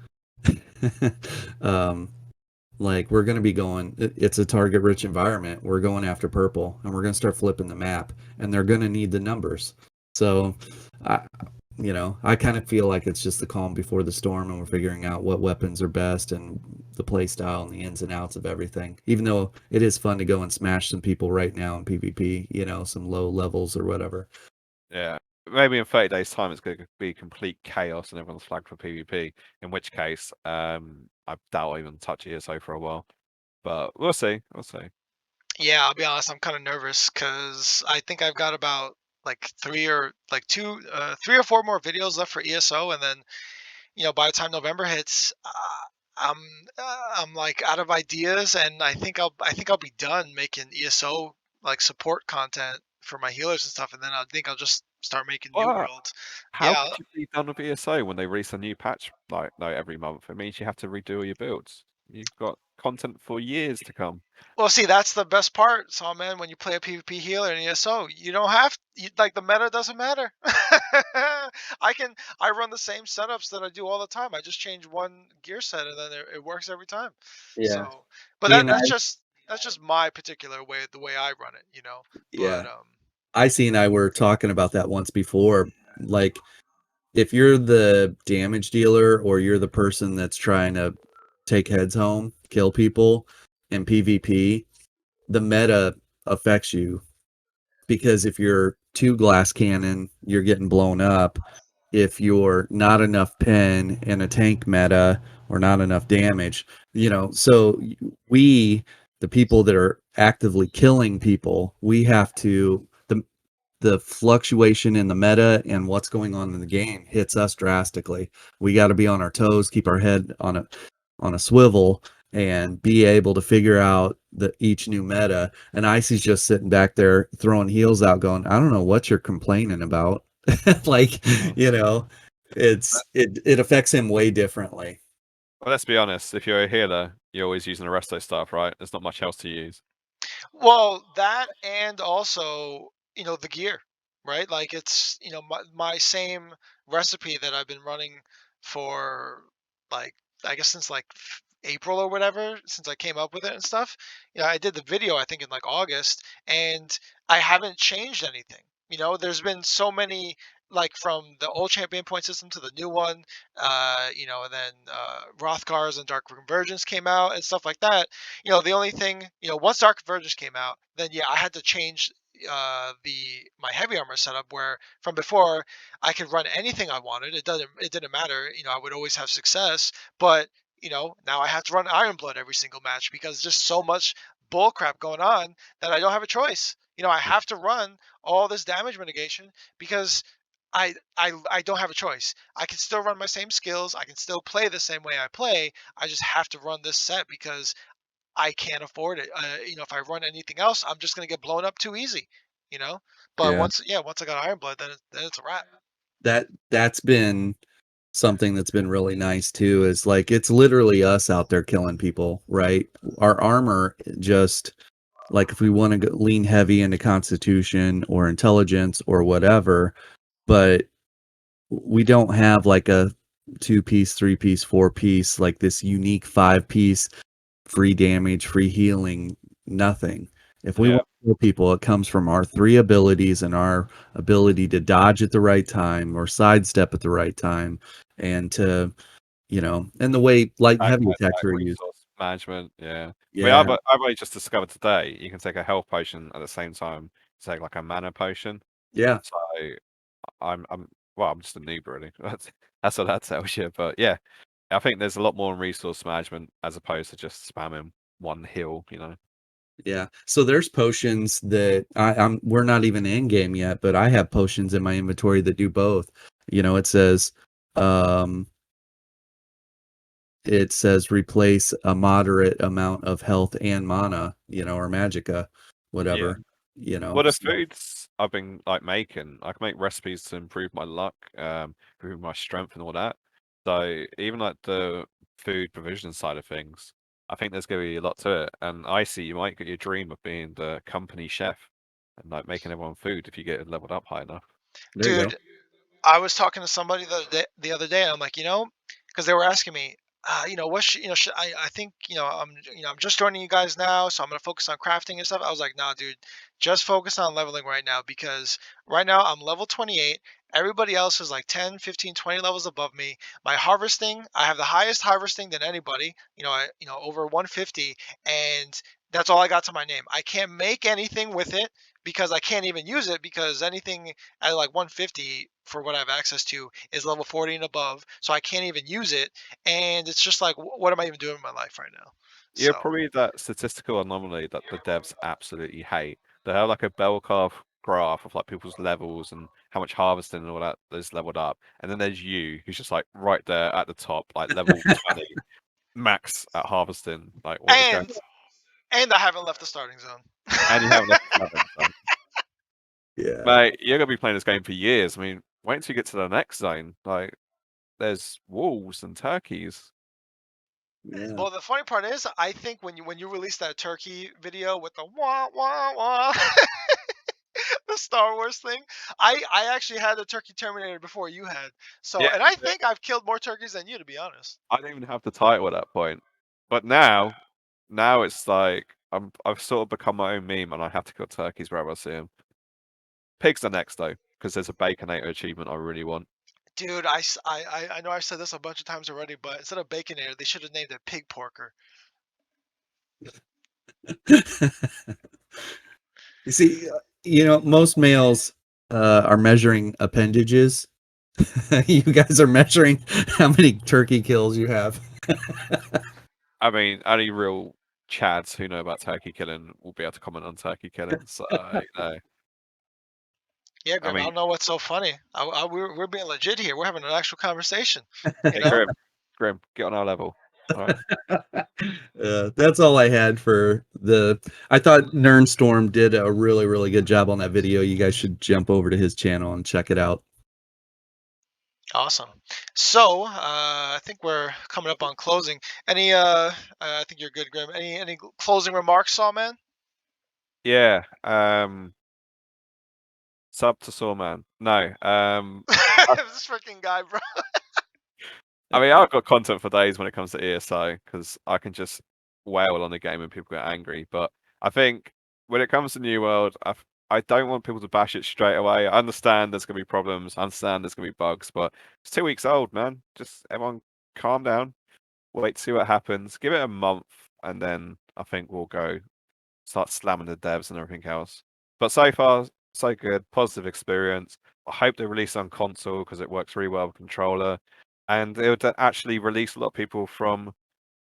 um, like we're going to be going, it's a target rich environment. We're going after purple and we're going to start flipping the map, and they're going to need the numbers. So I kind of feel like it's just the calm before the storm, and we're figuring out what weapons are best and the play style and the ins and outs of everything. Even though it is fun to go and smash some people right now in PvP, some low levels or whatever. Yeah. Maybe in 30 days' time, it's going to be complete chaos and everyone's flagged for PvP. In which case, I doubt I'll even touch ESO for a while. But we'll see. We'll see. Yeah, I'll be honest, I'm kind of nervous because I think I've got about like three or four more videos left for ESO, and then by the time November hits, I'm I'm like out of ideas, and I think I'll be done making ESO like support content for my healers and stuff, and then I think I'll just start making New What? World. How Yeah. could you be done with ESO when they release a new patch like no every month? It means you have to redo all your builds. You've got content for years to come. Well, see, that's the best part, Sawman. When you play a PvP healer in ESO, you don't have like the meta doesn't matter. I run the same setups that I do all the time. I just change one gear set, and then it works every time. Yeah. So, but He that and I, that's just my particular way, the way I run it. But yeah. Icy and I were talking about that once before. Like, if you're the damage dealer or you're the person that's trying to take heads home, kill people in PvP, the meta affects you, because if you're two glass cannon, you're getting blown up. If you're not enough pen in a tank meta or not enough damage, so we, the people that are actively killing people, we have to, the fluctuation in the meta and what's going on in the game hits us drastically. We got to be on our toes, keep our head on a swivel, and be able to figure out each new meta. And Icy's just sitting back there throwing heels out, going, "I don't know what you're complaining about." Like, Oh. you know, it affects him way differently. Well, let's be honest. If you're a healer, you're always using a resto staff, right? There's not much else to use. well, that and also, the gear, right? Like it's, my same recipe that I've been running for like I guess since like April or whatever, since I came up with it and stuff. I did the video I think in like August, and I haven't changed anything. there's been so many, like from the old champion point system to the new one, and then Rothgars and Dark Convergence came out and stuff like that. The only thing, once Dark Convergence came out, then yeah, I had to change my heavy armor setup, where from before I could run anything I wanted. It didn't matter. I would always have success, but now I have to run Iron Blood every single match because just so much bull crap going on that I don't have a choice. I have to run all this damage mitigation because I don't have a choice. I can still run my same skills. I can still play the same way I play. I just have to run this set because I can't afford it. If I run anything else, I'm just gonna get blown up too easy. You know. But Yeah. once I got Iron Blood, then it's a wrap. That's been something that's been really nice too, is like it's literally us out there killing people, right? Our armor just, like, if we want to lean heavy into constitution or intelligence or whatever, but we don't have like a 2-piece, 3-piece, 4-piece, like this unique 5-piece free damage, free healing, nothing. If we Yeah. want to kill people, it comes from our 3 abilities and our ability to dodge at the right time or sidestep at the right time, and to, and the way light and heavy attacks Like are used. resource management, yeah. I mean, Yeah, I've only just discovered today you can take a health potion at the same time to take like a mana potion. yeah, So I'm well, I'm just a noob really. That's what that tells you. But yeah, I think there's a lot more in resource management as opposed to just spamming one heal. yeah. So there's potions that we're not even in game yet, but I have potions in my inventory that do both. It says, um, replace a moderate amount of health and mana, or magicka, Yeah. whatever, Well, the so, foods I've been like making, I can make recipes to improve my luck, improve my strength and all that. So even like the food provision side of things, I think there's gonna be a lot to it. And Icy, you might get your dream of being the company chef and like making everyone food if you get it leveled up high enough. there you go. Dude, I was talking to somebody the other day, and I'm like, because they were asking me, what should, I think, I'm just joining you guys now, so I'm gonna focus on crafting and stuff. I was like, nah, dude, just focus on leveling right now because right now I'm level 28. Everybody else is like 10, 15, 20 levels above me. My harvesting, I have the highest harvesting than anybody, over 150, and that's all I got to my name. I can't make anything with it because I can't even use it because anything at like 150 for what I have access to is level 40 and above, so I can't even use it. And it's just like, what am I even doing in my life right now? You're So, probably that statistical anomaly that the devs absolutely hate. They have like a bell curve graph of like people's levels and how much harvesting and all that is leveled up. And then there's you, who's just like right there at the top, like level 20, max at harvesting. Like, what is going and and I haven't left the starting zone. And you haven't left the seven, so. Yeah, Mate, you're gonna be playing this game for years. I mean, wait until you get to the next zone. Like, there's wolves and turkeys. yeah. Well, the funny part is, I think when you released that turkey video with the wah wah wah, the Star Wars thing, I actually had the turkey terminator before you had. So, Yeah, and I think I've killed more turkeys than you, to be honest. I didn't even have the title at that point. But now it's like I've sort of become my own meme, and I have to kill turkeys wherever I see them. Pigs are next though, because there's a Baconator achievement I really want. Dude, I know I've said this a bunch of times already, but instead of Baconator, they should have named it Pig Porker. You see, most males are measuring appendages. You guys are measuring how many turkey kills you have. I mean, only real chads who know about turkey killing will be able to comment on turkey killing. So, Yeah, I Grim, I mean, don't know what's so funny. We're being legit here. We're having an actual conversation. You hey, know? Grim, get on our level. All right. That's all I had for the. I thought Nernstorm did a really, really good job on that video. You guys should jump over to his channel and check it out. Awesome. So, I think we're coming up on closing. Any, I think you're good, Grim. Any closing remarks, Sawman? Yeah. Sub to Sawman. No. This freaking guy, bro. I mean, I've got content for days when it comes to ESO because I can just wail on the game and people get angry. But I think when it comes to New World, I I don't want people to bash it straight away. I understand there's going to be problems. I understand there's going to be bugs, but it's 2 weeks old, man. Just everyone calm down. Wait to see what happens. Give it a month, and then I think we'll go start slamming the devs and everything else. But so far, so good. Positive experience. I hope they release on console because it works really well with controller, and it would actually release a lot of people from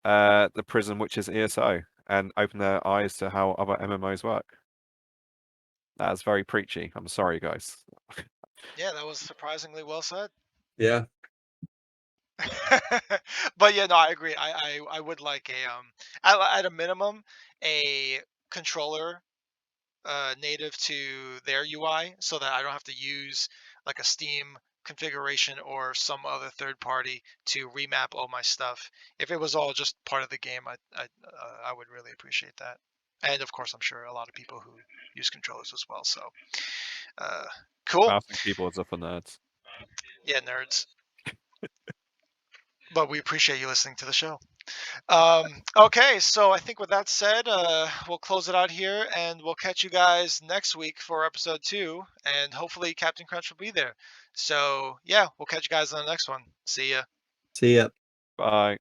the prison, which is ESO, and open their eyes to how other MMOs work. That's very preachy. I'm sorry, guys. Yeah, that was surprisingly well said. Yeah. But yeah, no, I agree. I would like at a minimum a controller native to their UI, so that I don't have to use like a Steam configuration or some other third party to remap all my stuff. If it was all just part of the game, I would really appreciate that. And of course, I'm sure a lot of people who use controllers as well. So cool. Mouse and keyboards are for nerds. Yeah, nerds. But we appreciate you listening to the show. Okay, so I think with that said, we'll close it out here, and we'll catch you guys next week for episode 2, and hopefully Captain Crunch will be there. So yeah, we'll catch you guys on the next one. See ya. See ya. Bye.